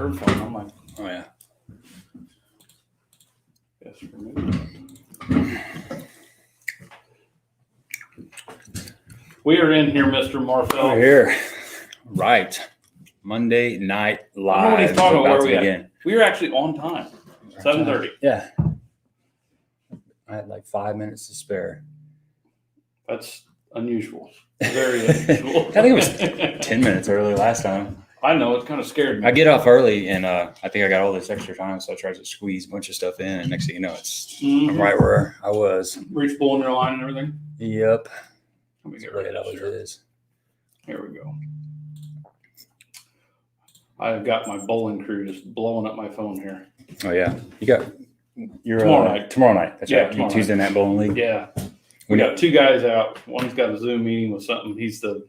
curve one. I'm like, oh yeah. Yes, remove that. We are in here, Mr. Marfell. We're here. Right. Monday Night Live. I don't know what he's talking about. Where we begin. at? We were actually on time. 7:30. Yeah. I had like 5 minutes to spare. That's unusual. Very unusual. I think it was 10 minutes early last time. I know, it's kind of scared me. I get off early, and I think I got all this extra time, so I tried to squeeze a bunch of stuff in, and next thing you know, I'm right where I was. Reachable in your line and everything? Yep. Let me get rid of this. Here we go. I've got my bowling crew just blowing up my phone here. Oh, yeah. You got your tomorrow night. Tomorrow night. That's right. Tomorrow Tuesday night bowling league. Yeah. We got two guys out. One's got a Zoom meeting with something. He's the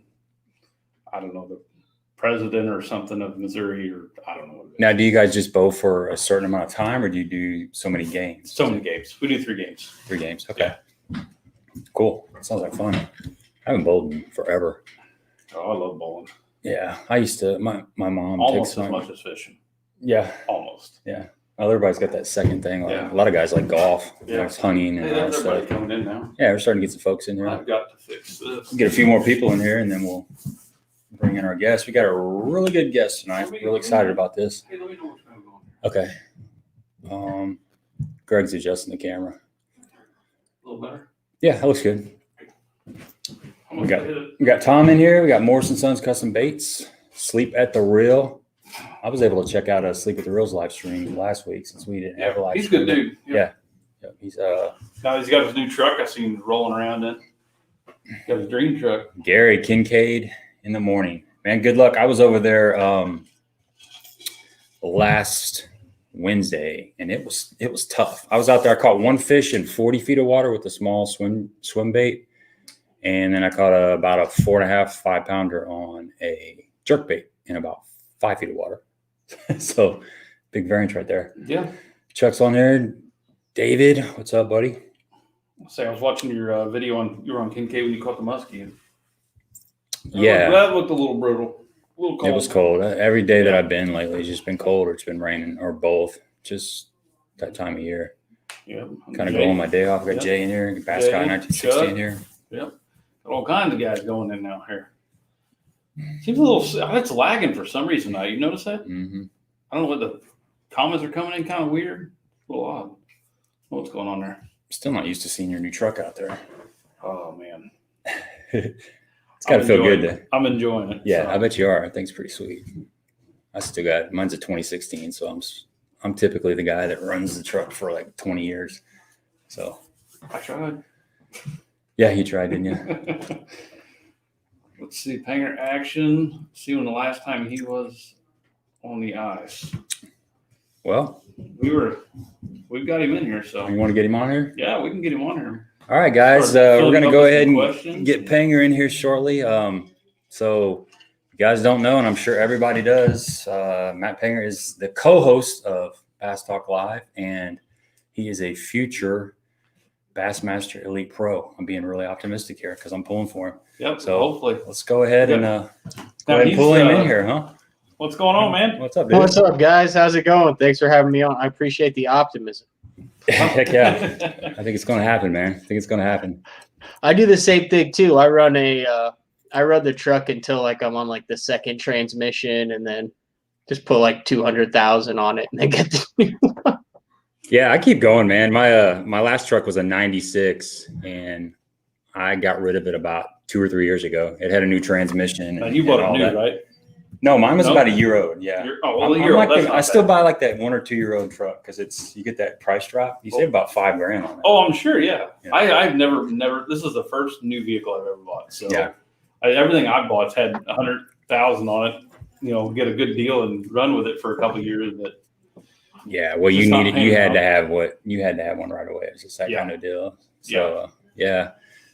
president or something of Missouri, or I don't know what it is. Now, do you guys just bowl for a certain amount of time, or do you do so many games? So many games. We do 3 games. 3 games. Okay. Yeah. Cool. Sounds like fun. I haven't bowled in forever. Oh, I love bowling. Yeah. I used to, my mom almost as much as fishing. Yeah. Almost. Yeah. Well, everybody's got that second thing. Like, a lot of guys like golf. Yeah. Like hunting and all that stuff. Coming in now. Yeah, we're starting to get some folks in here. I've got to fix this. Get a few more people in here, and then we'll bring in our guests. We got a really good guest tonight. Really excited about this. Hey, let me know what's going on. Okay. Greg's adjusting the camera. A little better? Yeah, that looks good. We got Tom in here. We got Morrison Sons Custom Baits. Sleep at the Reel. I was able to check out a Sleep at the Reel's live stream last week since we didn't have a live stream. He's a good dude. Yeah. He's now he's got his new truck. I seen him rolling around in. Got his dream truck. Gary Kincaid in the morning. Man, good luck. I was over there last Wednesday, and it was tough. I was out there. I caught 1 fish in 40 feet of water with a small swim bait, and then I caught about a 4.5, 5 pounder on a jerk bait in about 5 feet of water. So big variance right there. Yeah. Chuck's on there. David, what's up, buddy? I was watching your video you were on Kincaid when you caught the muskie. Yeah. That looked a little brutal. A little cold. It was cold. Every day that I've been lately, it's just been cold or it's been raining or both. Just that time of year. Yeah. Kind of go on my day off. I got Jay in here. Bass Guy 1960 in here. Yep. Got all kinds of guys going in now here. Seems a little, it's lagging for some reason now. You notice that? Mm-hmm. I don't know what the comments are coming in kind of weird. A little odd. What's going on there? Still not used to seeing your new truck out there. Oh, man. It's got to feel good. I'm enjoying it. Yeah, so. I bet you are. I think it's pretty sweet. I still got, mine's a 2016, so I'm typically the guy that runs the truck for like 20 years. So. I tried. Yeah, you tried, didn't you? Let's see, Pangrac action. See when the last time he was on the ice. Well, we've got him in here, so you want to get him on here? Yeah, we can get him on here. All right, guys, we're going to go ahead and get Panger in here shortly. So you guys don't know, and I'm sure everybody does. Matt Panger is the co-host of Bass Talk Live, and he is a future Bassmaster Elite Pro. I'm being really optimistic here because I'm pulling for him. Yep. So hopefully, let's go ahead and pull him in here, huh? What's going on, man? What's up, dude? What's up, guys? How's it going? Thanks for having me on. I appreciate the optimism. Heck yeah. I think it's going to happen, man. I think it's going to happen. I do the same thing too. I run the truck until like I'm on like the second transmission, and then just put like 200,000 on it and then get the new one. Yeah, I keep going, man. My last truck was a 96, and I got rid of it about 2 or 3 years ago. It had a new transmission. Now you bought a new, right? No, mine was about a year old. Yeah. I still buy like that 1 or 2 year old truck because you get that price drop. You save about $5,000 on it. Oh, I'm sure. Yeah. I've never. This is the first new vehicle I've ever bought. So yeah, everything I bought's had 100,000 on it. You know, get a good deal and run with it for a couple of years. But yeah, well, you needed. You had to have one right away. It's just that kind of deal. So yeah.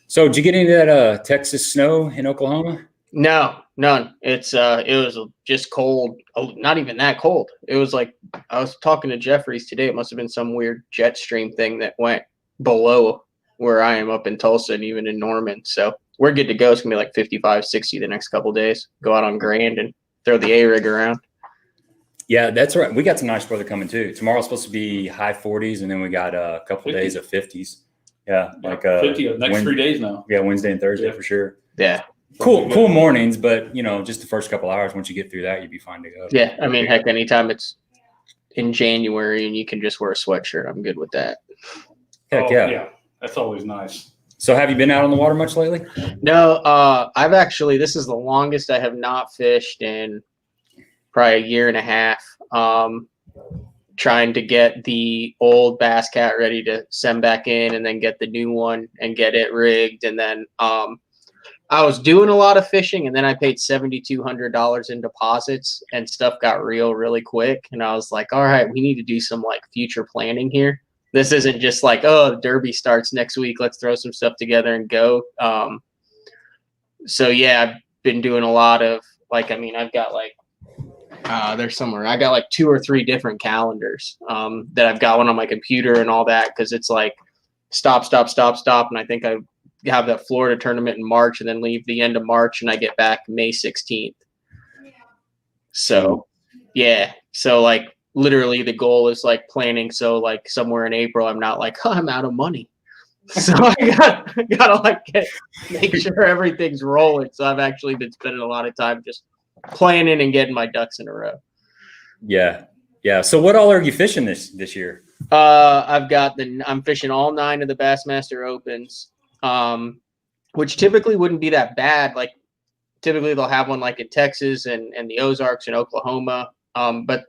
So did you get into that Texas snow in Oklahoma? No, none. It was just cold. Not even that cold. It was like, I was talking to Jeffries today. It must have been some weird jet stream thing that went below where I am up in Tulsa and even in Norman. So we're good to go. It's gonna be like 55, 60 the next couple of days. Go out on Grand and throw the A-rig around. Yeah, that's right. We got some nice weather coming too. Tomorrow's supposed to be high 40s, and then we got a couple 50. days of 50s. Yeah, like 50 the next 3 days now. Yeah, Wednesday and Thursday for sure. Yeah. Cool mornings, but just the first couple hours. Once you get through that, you'd be fine to go. Yeah, I mean, heck, anytime it's in January and you can just wear a sweatshirt, I'm good with that. Heck yeah, that's always nice. So, have you been out on the water much lately? No, I've actually. This is the longest I have not fished in probably a year and a half. Trying to get the old Bass Cat ready to send back in, and then get the new one and get it rigged, and then I was doing a lot of fishing, and then I paid $7,200 in deposits, and stuff got real really quick. And I was like, all right, we need to do some like future planning here. This isn't just like, oh, the Derby starts next week, let's throw some stuff together and go. So yeah, I've been doing a lot of like, I mean, I've got like, there's somewhere, I got like 2 or 3 different calendars that I've got one on my computer and all that, because it's like stop. And I think I have that Florida tournament in March, and then leave the end of March, and I get back May 16th. So yeah, so like literally the goal is like planning, so like somewhere in April I'm not like, oh, I'm out of money, so I gotta like make sure everything's rolling. So I've actually been spending a lot of time just planning and getting my ducks in a row. Yeah So what all are you fishing this year? I'm fishing all 9 of the Bassmaster Opens, which typically wouldn't be that bad. Like typically they'll have one like in Texas and the Ozarks and Oklahoma, but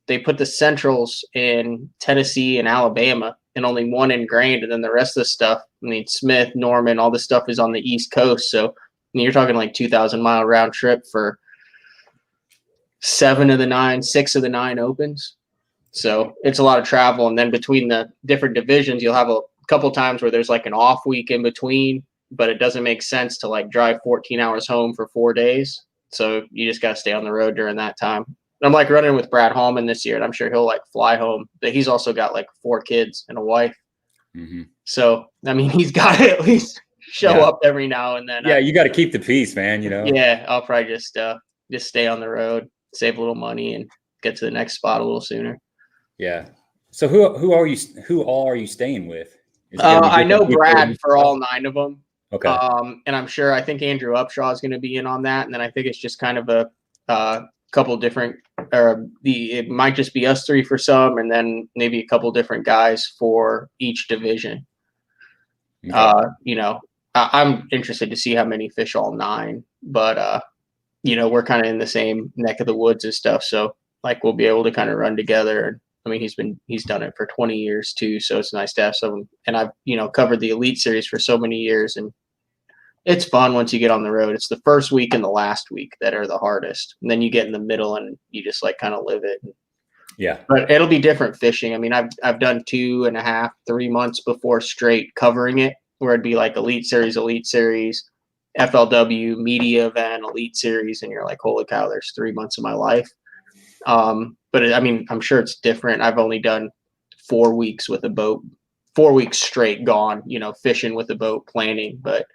they put the Centrals in Tennessee and Alabama, and only one in Grand, and then the rest of the stuff, I mean, Smith, Norman, all this stuff is on the East Coast. So I mean, you're talking like 2,000-mile round trip for 6 of the 9 Opens. So it's a lot of travel. And then between the different divisions, you'll have a couple times where there's like an off week in between, but it doesn't make sense to like drive 14 hours home for 4 days. So you just got to stay on the road during that time. I'm like running with Brad Hallman this year, and I'm sure he'll like fly home. But he's also got like 4 kids and a wife. Mm-hmm. So, I mean, he's got to at least show up every now and then. Yeah, you got to keep the peace, man, Yeah, I'll probably just stay on the road, save a little money, and get to the next spot a little sooner. Yeah. So who all are you staying with? I know Brad for all 9 of them. Okay. And I think Andrew Upshaw is going to be in on that. And then I think it's just kind of a couple different, it might just be us 3 for some, and then maybe a couple different guys for each division. Okay. I'm interested to see how many fish all 9, but we're kind of in the same neck of the woods and stuff. So like, we'll be able to kind of run together. And I mean, he's done it for 20 years too. So it's nice to have someone, and I've, covered the Elite Series for so many years, and it's fun once you get on the road. It's the first week and the last week that are the hardest. And then you get in the middle and you just like kind of live it. Yeah. But it'll be different fishing. I mean, I've done 2.5, 3 months before straight covering it, where it'd be like Elite Series, FLW, media event, Elite Series. And you're like, holy cow, there's 3 months of my life. But I mean, I'm sure it's different. I've only done 4 weeks with a boat, 4 weeks straight gone, fishing with a boat, planning. But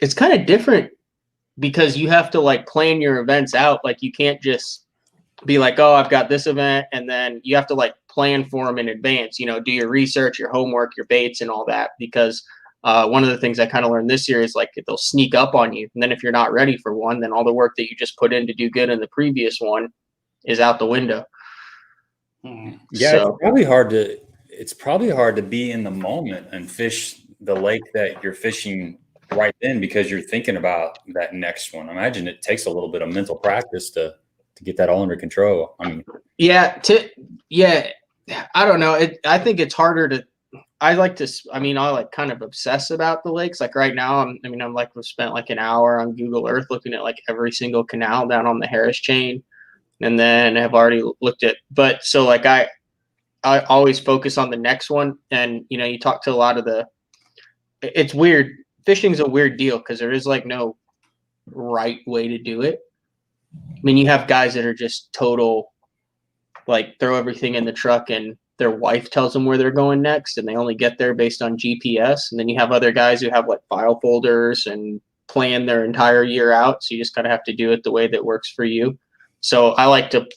it's kind of different because you have to like plan your events out. Like you can't just be like, oh, I've got this event, and then you have to like plan for them in advance, do your research, your homework, your baits and all that. Because one of the things I kind of learned this year is like they'll sneak up on you. And then if you're not ready for one, then all the work that you just put in to do good in the previous one is out the window. Yeah, so it's probably hard to be in the moment and fish the lake that you're fishing right then, because you're thinking about that next one. I imagine it takes a little bit of mental practice to get that all under control. I mean, I don't know. I think it's harder to. I like kind of obsess about the lakes. Like right now, we've spent like an hour on Google Earth looking at like every single canal down on the Harris chain, and then have already looked at. But so like I always focus on the next one, and you talk to a lot of the. It's weird. Fishing's a weird deal because there is like no right way to do it. I mean, you have guys that are just total, like throw everything in the truck and their wife tells them where they're going next, and they only get there based on GPS. And then you have other guys who have like file folders and plan their entire year out. So you just kind of have to do it the way that works for you. So I like to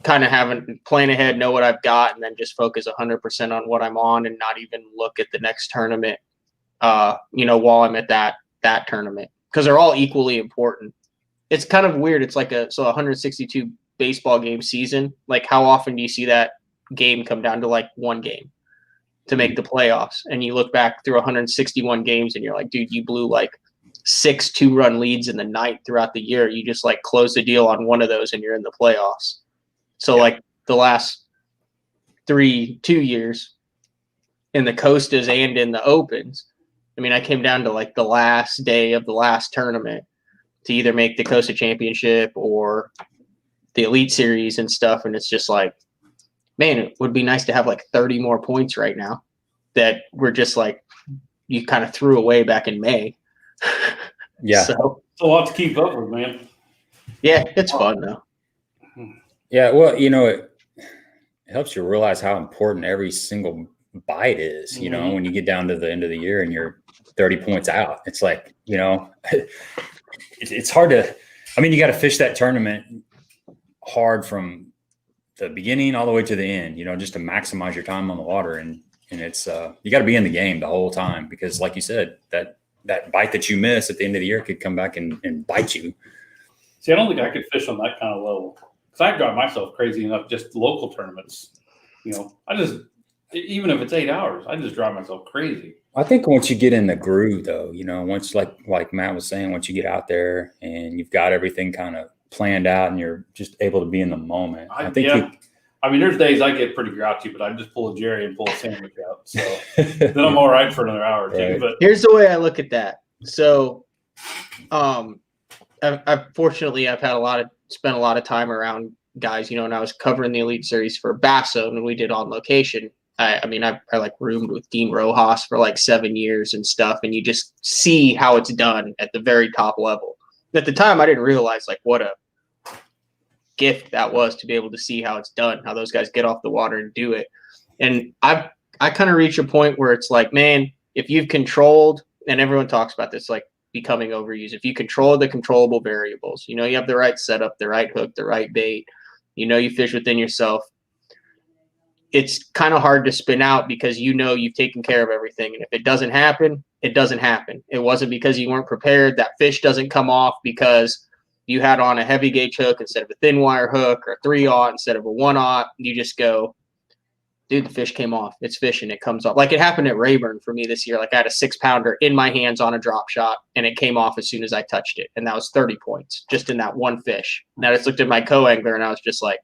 kind of plan ahead, know what I've got, and then just focus 100% on what I'm on and not even look at the next tournament, while I'm at that tournament, because they're all equally important. It's kind of weird. It's like a 162 baseball game season. Like, how often do you see that game come down to like one game to make the playoffs? And you look back through 161 games and you're like, dude, you blew like 6 2-run leads in the ninth throughout the year. You just like close the deal on one of those and you're in the playoffs. So like the last 2 years in the Costas and in the Opens, I mean, I came down to like the last day of the last tournament to either make the Costa Championship or the Elite Series and stuff. And it's just like, man, it would be nice to have like 30 more points right now that were just like you kind of threw away back in May. Yeah. So it's a lot to keep up with, man. Yeah, it's fun though. Yeah, well, it helps you realize how important every single bite is, when you get down to the end of the year and you're 30 points out. It's like, it's hard to, you got to fish that tournament hard from the beginning all the way to the end, just to maximize your time on the water. And it's, you got to be in the game the whole time, because like you said, that bite that you miss at the end of the year could come back and bite you. See, I don't think I could fish on that kind of level, because I drive myself crazy enough just local tournaments. Even if it's 8 hours, I just drive myself crazy. I think once you get in the groove, though, once like Matt was saying, once you get out there and you've got everything kind of planned out and you're just able to be in the moment. There's days I get pretty grouchy, but I just pull a Jerry and pull a sandwich out. So then I'm all right for another hour or two. Right. But here's the way I look at that. So, I've spent a lot of time around guys, and I was covering the Elite Series for Basso, and we did on location. I like roomed with Dean Rojas for like 7 years and stuff, and you just see how it's done at the very top level. At the time, I didn't realize like what a gift that was to be able to see how it's done, how those guys get off the water and do it. And I kind of reach a point where it's like, man, if you've controlled, and everyone talks about this, like becoming overused, if you control the controllable variables, you have the right setup, the right hook, the right bait, you fish within yourself, it's kind of hard to spin out, because you've taken care of everything. And if it doesn't happen, it doesn't happen. It wasn't because you weren't prepared. That fish doesn't come off because you had on a heavy gauge hook instead of a thin wire hook, or a 3/0 instead of a 1/0. You just go, dude, the fish came off. It's fishing. It comes off. Like it happened at Rayburn for me this year. Like I had a 6-pounder in my hands on a drop shot, and it came off as soon as I touched it. And that was 30 points just in that one fish. And I just looked at my co-angler and I was just like,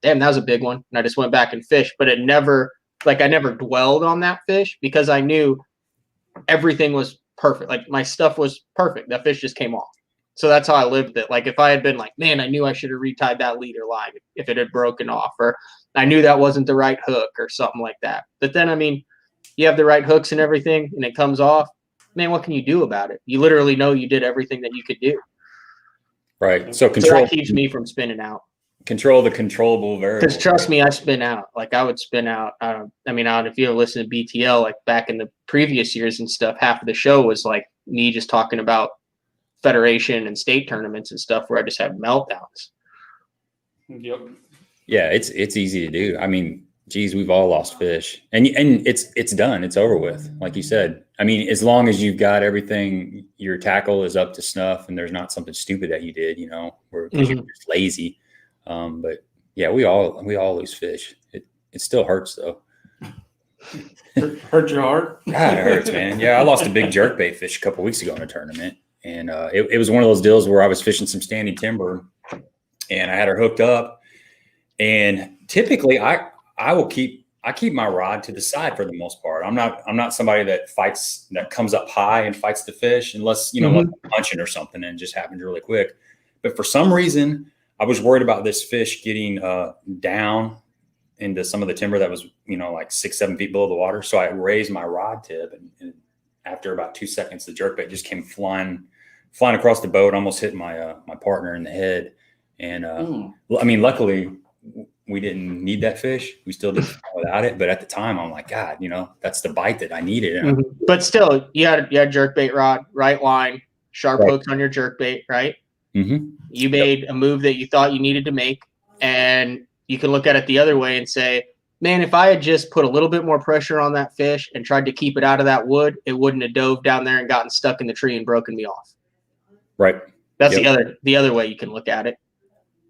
damn, that was a big one. And I just went back and fished, but I never dwelled on that fish, because I knew everything was perfect. Like my stuff was perfect. That fish just came off. So that's how I lived it. Like if I had been like, man, I knew I should have retied that leader line if it had broken off, or I knew that wasn't the right hook or something like that. But then, you have the right hooks and everything and it comes off, man, what can you do about it? You literally know you did everything that you could do. Right. So that keeps me from spinning out. Control the controllable variables. Because trust me, I spin out. Like I would spin out. If you ever listen to BTL, like back in the previous years and stuff, half of the show was like me just talking about federation and state tournaments and stuff, where I just had meltdowns. Yep. Yeah, it's easy to do. Geez, we've all lost fish, and it's done. It's over with. Like you said, as long as you've got everything, your tackle is up to snuff, and there's not something stupid that you did, where you're just lazy. But yeah, we all lose fish. It still hurts though. Hurt your heart? God, it hurts, man. Yeah, I lost a big jerkbait fish a couple weeks ago in a tournament, and it was one of those deals where I was fishing some standing timber, and I had her hooked up. And typically, I keep my rod to the side for the most part. I'm not somebody that comes up high and fights the fish, unless like punching or something, and it just happens really quick. But for some reason, I was worried about this fish getting down into some of the timber that was, like 6-7 feet below the water. So I raised my rod tip, and after about 2 seconds, the jerkbait just came flying across the boat, almost hit my partner in the head. And luckily we didn't need that fish. We still did without it. But at the time, I'm like, God, that's the bite that I needed. But still, you had jerkbait rod, right line, sharp hooks on your jerkbait, right? You made a move that you thought you needed to make, and you can look at it the other way and say, man, if I had just put a little bit more pressure on that fish and tried to keep it out of that wood, it wouldn't have dove down there and gotten stuck in the tree and broken me off. Right. That's the other way you can look at it.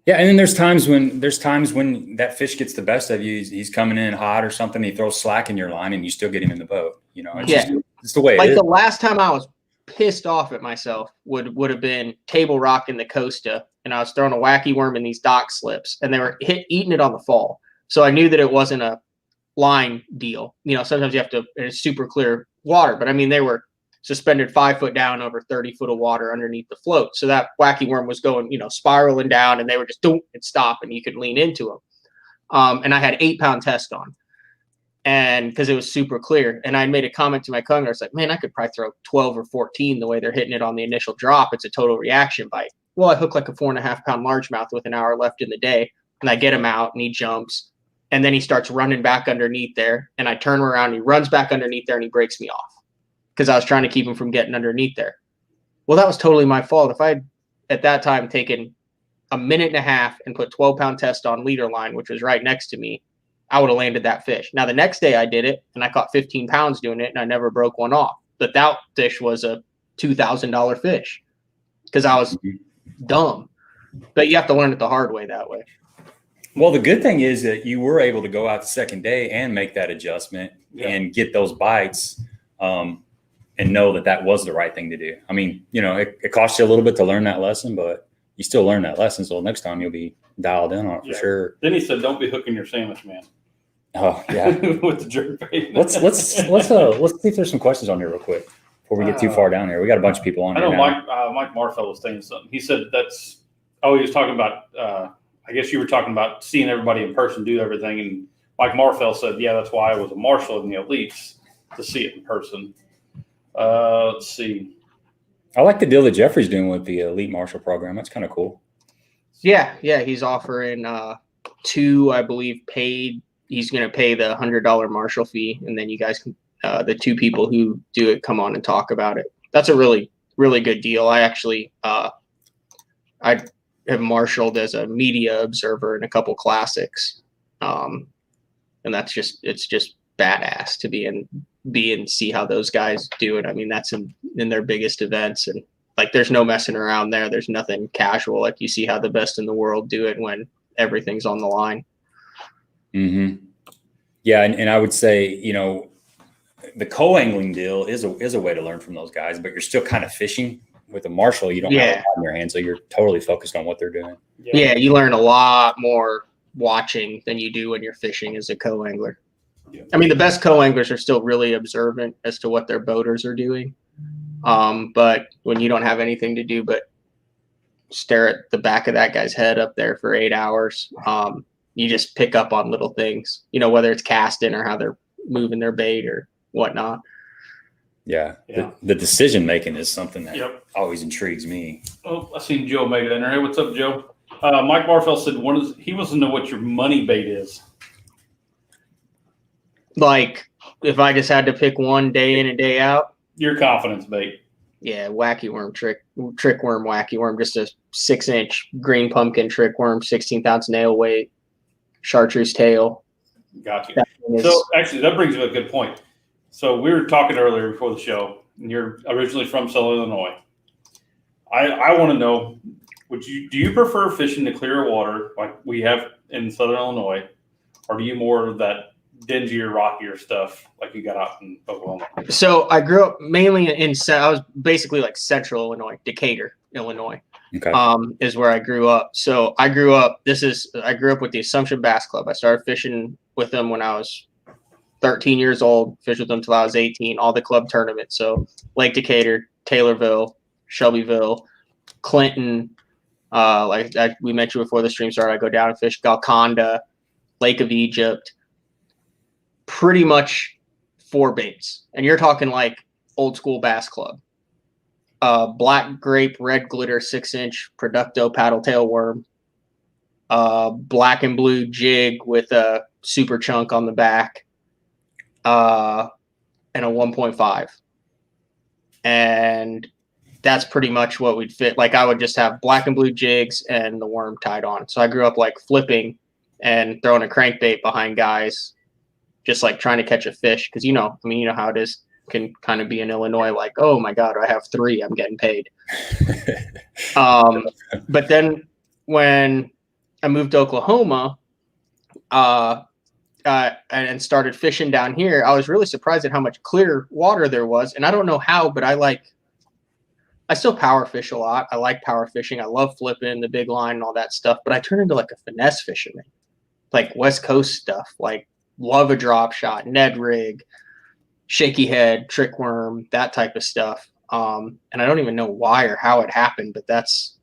Yeah, and then there's times when that fish gets the best of you. He's coming in hot or something. He throws slack in your line, and you still get him in the boat. You know, it's the way it is. The last time I was pissed off at myself would have been table rock in the Costa, and I was throwing a wacky worm in these dock slips, and they were eating it on the fall. So I knew that it wasn't a line deal. You know, sometimes you have to, it's super clear water, but I mean, they were suspended 5 foot down over 30 foot of water underneath the float. So that wacky worm was going, you know, spiraling down, and they were just don't and stop, and you could lean into them. And I had 8 pound test on, and because it was super clear, and I made a comment to my co-angler, I was like, man, I could probably throw 12 or 14 the way they're hitting it on the initial drop. It's a total reaction bite. Well, I hook like a 4.5 pound largemouth with an hour left in the day, and I get him out, and he jumps. And then he starts running back underneath there, and I turn around, and he runs back underneath there, and he breaks me off because I was trying to keep him from getting underneath there. Well, that was totally my fault. If I had at that time taken a minute and a half and put 12 pound test on leader line, which was right next to me, I would have landed that fish. Now, the next day I did it, and I caught 15 pounds doing it, and I never broke one off. But that fish was a $2,000 fish because I was dumb. But you have to learn it the hard way that way. Well, the good thing is that you were able to go out the second day and make that adjustment and get those bites and know that that was the right thing to do. I mean, you know, it cost you a little bit to learn that lesson, but you still learn that lesson. So next time you'll be dialed in on it for sure. Then he said, don't be hooking your sandwich, man. Oh, yeah. With the jerk bait. Let's see if there's some questions on here real quick before we get too far down here. We got a bunch of people on here. I know Mike Marfell was saying something. He said he was talking about, I guess you were talking about seeing everybody in person do everything. And Mike Marfell said, yeah, that's why I was a marshal in the elites, to see it in person. Let's see. I like the deal that Jeffrey's doing with the elite marshal program. That's kind of cool. Yeah. He's offering 2, I believe, paid. He's going to pay the $100 marshal fee. And then you guys can, the 2 people who do it, come on and talk about it. That's a really, really good deal. I actually, I have marshaled as a media observer in a couple classics. And it's just badass to be and see how those guys do it. I mean, that's in their biggest events, and like, there's no messing around there. There's nothing casual. Like, you see how the best in the world do it when everything's on the line. Yeah. And I would say, you know, the co-angling deal is a way to learn from those guys, but you're still kind of fishing. With a marshal, you don't have a lot in your hand, so you're totally focused on what they're doing. Yeah, you learn a lot more watching than you do when you're fishing as a co-angler. Yeah. I mean, the best co-anglers are still really observant as to what their boaters are doing. But when you don't have anything to do but stare at the back of that guy's head up there for 8 hours, you just pick up on little things, you know, whether it's casting or how they're moving their bait or whatnot. Yeah. The decision making is something that always intrigues me. Oh, I seen Joe make it in there. Hey, what's up, Joe? Mike Barfeld said he wants to know what your money bait is. Like, if I just had to pick one day in and day out, your confidence bait. Yeah, wacky worm, trick worm, wacky worm, just a 6-inch green pumpkin trick worm, 16th ounce nail weight, chartreuse tail. Got you. So actually, that brings up a good point. So we were talking earlier before the show, and you're originally from Southern Illinois. I want to know, do you prefer fishing the clear water like we have in Southern Illinois, or do you more of that dingier, rockier stuff like you got out in Oklahoma? So I grew up mainly I was basically like Central Illinois, Decatur, Illinois. Okay. Is where I grew up. So I grew up with the Assumption Bass Club. I started fishing with them when I was 13 years old, fished with them until I was 18, all the club tournaments. So Lake Decatur, Taylorville, Shelbyville, Clinton. We mentioned before the stream started, I go down and fish Golconda, Lake of Egypt, pretty much 4 baits. And you're talking like old school bass club. Black grape, red glitter, 6-inch Producto paddle tail worm, black and blue jig with a super chunk on the back, and a 1.5. And that's pretty much what we'd fit. Like I would just have black and blue jigs and the worm tied on. So I grew up like flipping and throwing a crankbait behind guys, just like trying to catch a fish. Cause you know how it is, can kind of be in Illinois, like, oh my God, I have 3, I'm getting paid. But then when I moved to Oklahoma, and started fishing down here, I was really surprised at how much clear water there was. And I don't know how, but I still power fish a lot. I like power fishing. I love flipping the big line and all that stuff, but I turned into like a finesse fisherman, like West Coast stuff, like love a drop shot, Ned rig, shaky head, trick worm, that type of stuff. And I don't even know why or how it happened, but that's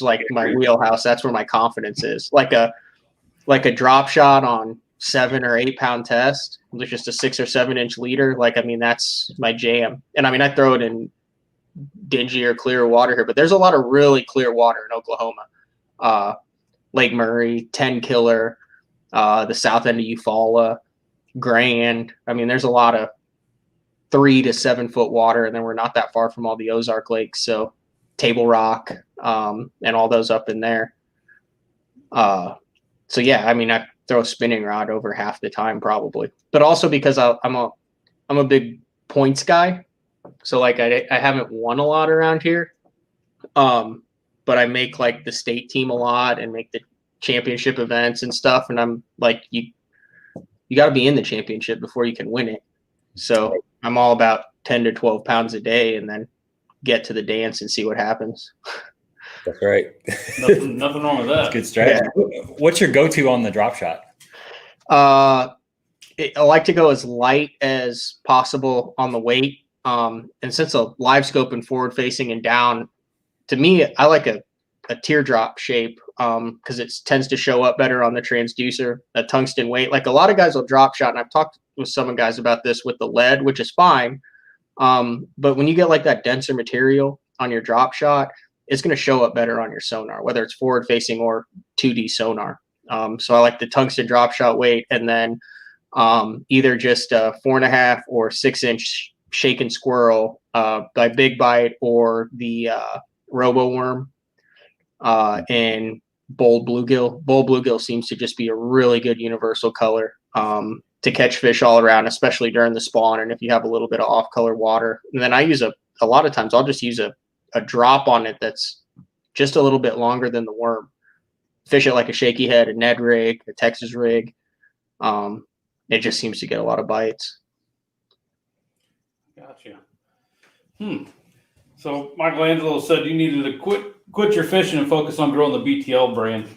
like my wheelhouse. That's where my confidence is. Like a drop shot on 7 or 8 pound test with just a 6 or 7 inch leader. Like, I mean, that's my jam. And I mean, I throw it in dingy or clear water here, but there's a lot of really clear water in Oklahoma. Lake Murray, 10 Killer, the south end of Eufaula, Grand. I mean, there's a lot of 3 to 7 foot water, and then we're not that far from all the Ozark lakes. So Table Rock, and all those up in there. So yeah, I mean, I throw a spinning rod over half the time probably, but also because I'm a big points guy. So like I haven't won a lot around here. But I make like the state team a lot and make the championship events and stuff. And I'm like, you got to be in the championship before you can win it. So I'm all about 10 to 12 pounds a day and then get to the dance and see what happens. That's right. Nothing wrong with that. That's good strategy. Yeah. What's your go-to on the drop shot? I like to go as light as possible on the weight. And since a LiveScope and forward facing and down, to me, I like a teardrop shape because it tends to show up better on the transducer, a tungsten weight. Like a lot of guys will drop shot, and I've talked with some guys about this with the lead, which is fine. But when you get like that denser material on your drop shot, it's going to show up better on your sonar, whether it's forward facing or 2D sonar. So I like the tungsten drop shot weight, and then either just a 4.5 or 6 inch shaken squirrel by Big Bite, or the Robo Worm and bold bluegill. Bold bluegill seems to just be a really good universal color to catch fish all around, especially during the spawn. And if you have a little bit of off color water, and then I use a lot of times I'll just use a drop on it that's just a little bit longer than the worm. Fish it like a shaky head, a Ned rig, a Texas rig. It just seems to get a lot of bites. Gotcha. So Michelangelo said you needed to quit your fishing and focus on growing the BTL brand.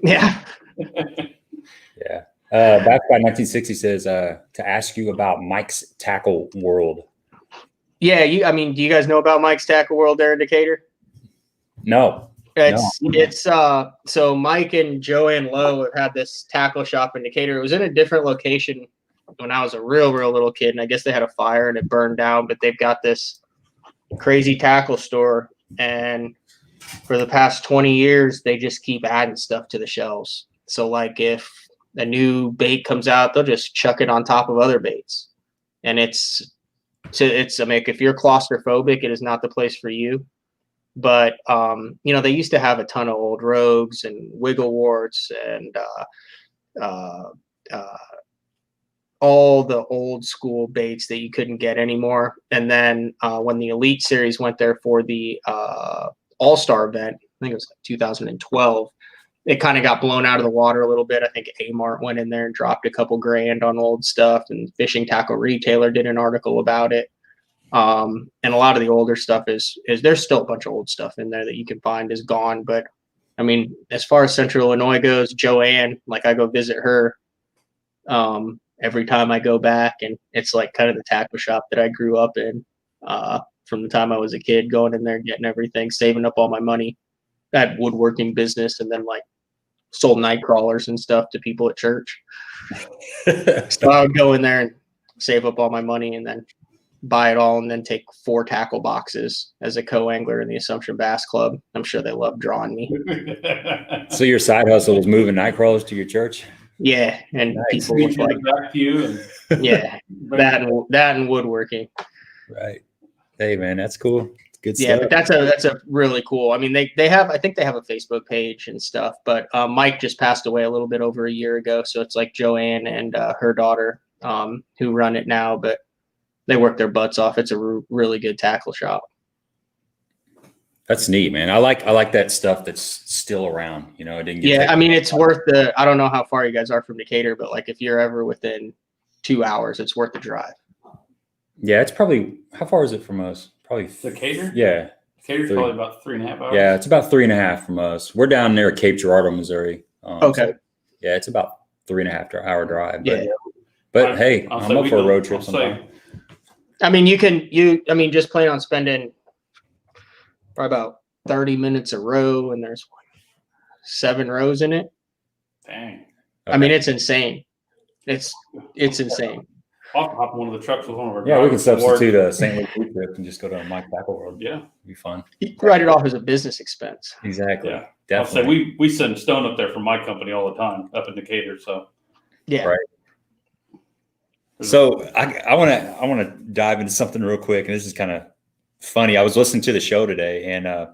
Yeah. Yeah. Back by 1960 says to ask you about Mike's Tackle World. Yeah, do you guys know about Mike's Tackle World there in Decatur? No. It's so Mike and Joanne Lowe have had this tackle shop in Decatur. It was in a different location when I was a real little kid, and I guess they had a fire and it burned down, but they've got this crazy tackle store, and for the past 20 years they just keep adding stuff to the shelves. So like if a new bait comes out, they'll just chuck it on top of other baits. And it's if you're claustrophobic, it is not the place for you. But they used to have a ton of old rogues and wiggle warts and all the old school baits that you couldn't get anymore. And then when the Elite Series went there for the All-Star event, I think it was like 2012, it kind of got blown out of the water a little bit. I think A-Mart went in there and dropped a couple grand on old stuff, and Fishing Tackle Retailer did an article about it. And a lot of the older stuff is there's still a bunch of old stuff in there that you can find is gone. But I mean, as far as Central Illinois goes, Joanne, like I go visit her every time I go back, and it's like kind of the tackle shop that I grew up in from the time I was a kid, going in there, getting everything, saving up all my money. I had woodworking business, and then like sold night crawlers and stuff to people at church. So I would go in there and save up all my money and then buy it all, and then take 4 tackle boxes as a co-angler in the Assumption Bass Club. I'm sure they love drawing me. So your side hustle was moving night crawlers to your church? Yeah, and nice. People would like back to you. Yeah, that and woodworking. Right. Hey man, that's cool. Good stuff. Yeah, but that's a really cool. I mean, they have, I think they have a Facebook page and stuff, but Mike just passed away a little bit over a year ago, so it's like Joanne and her daughter who run it now, but they work their butts off. It's a really good tackle shop. That's neat, man. I like that stuff that's still around. You know, it didn't get Yeah, I mean, it's worth the. I don't know how far you guys are from Decatur, but like if you're ever within 2 hours, it's worth the drive. Yeah, it's probably, how far is it from us? Probably Decatur? Yeah. Decatur's probably about 3.5 hours. Yeah, it's about 3.5 from us. We're down near Cape Girardeau, Missouri. Okay. So, yeah, it's about 3.5 hour drive. Yeah. But hey, I'm up for a road trip sometime. I mean, I mean, just plan on spending probably about 30 minutes a row, and there's 7 rows in it. Dang. Okay. I mean, it's insane. It's insane. I'll hop on one of the trucks with one of our Yeah, we can substitute a St. Louis trip and just go to Mike Tackle Road. Yeah. It'd be fun. You can write it off as a business expense. Exactly. Yeah. Definitely. I'll say we send stone up there from my company all the time up in Decatur. So Yeah. Right. So I want to dive into something real quick, and this is kind of funny. I was listening to the show today, and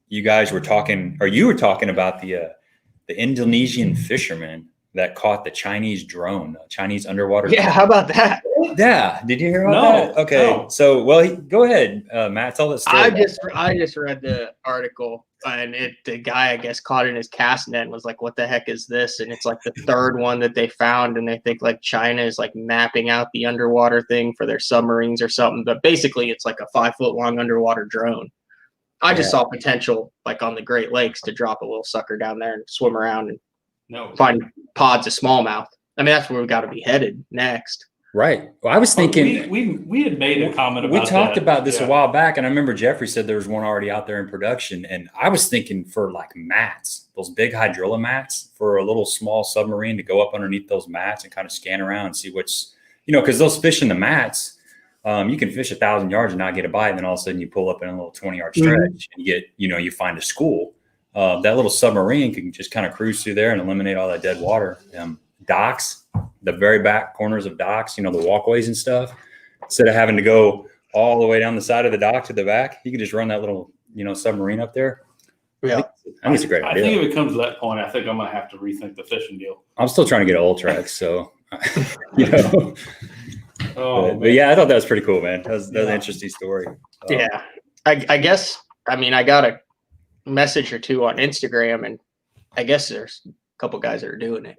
you guys were talking, or you were talking about the Indonesian fisherman that caught the Chinese drone, Chinese underwater. Yeah. How about that? Yeah. Did you hear about that? Okay. No. So, well, go ahead, Matt. Tell that story. I just read the article, and the guy, I guess, caught it in his cast net and was like, "What the heck is this?" And it's like the 3rd one that they found, and they think like China is like mapping out the underwater thing for their submarines or something. But basically, it's like a 5-foot long underwater drone. I just saw potential, like on the Great Lakes, to drop a little sucker down there and swim around and find pods of smallmouth. I mean, that's where we got to be headed next. Right. Well, I was thinking we had made a comment about we talked that. about this a while back, and I remember Jeffrey said there was one already out there in production, and I was thinking for like mats, those big hydrilla mats for a little small submarine to go up underneath those mats and kind of scan around and see what's, because those fish in the mats, you can fish 1,000 yards and not get a bite, and then all of a sudden you pull up in a little 20-yard stretch and you get, you find a school. That little submarine can just kind of cruise through there and eliminate all that dead water. Docks, the very back corners of docks, the walkways and stuff, instead of having to go all the way down the side of the dock to the back, you can just run that little, submarine up there. Yeah. I think it's a great idea. I think if it comes to that point, I think I'm going to have to rethink the fishing deal. I'm still trying to get an Ultrex, so, Oh, but yeah, I thought that was pretty cool, man. That was an interesting story. Yeah. I guess, I mean, I got a message or two on Instagram, and I guess there's a couple guys that are doing it.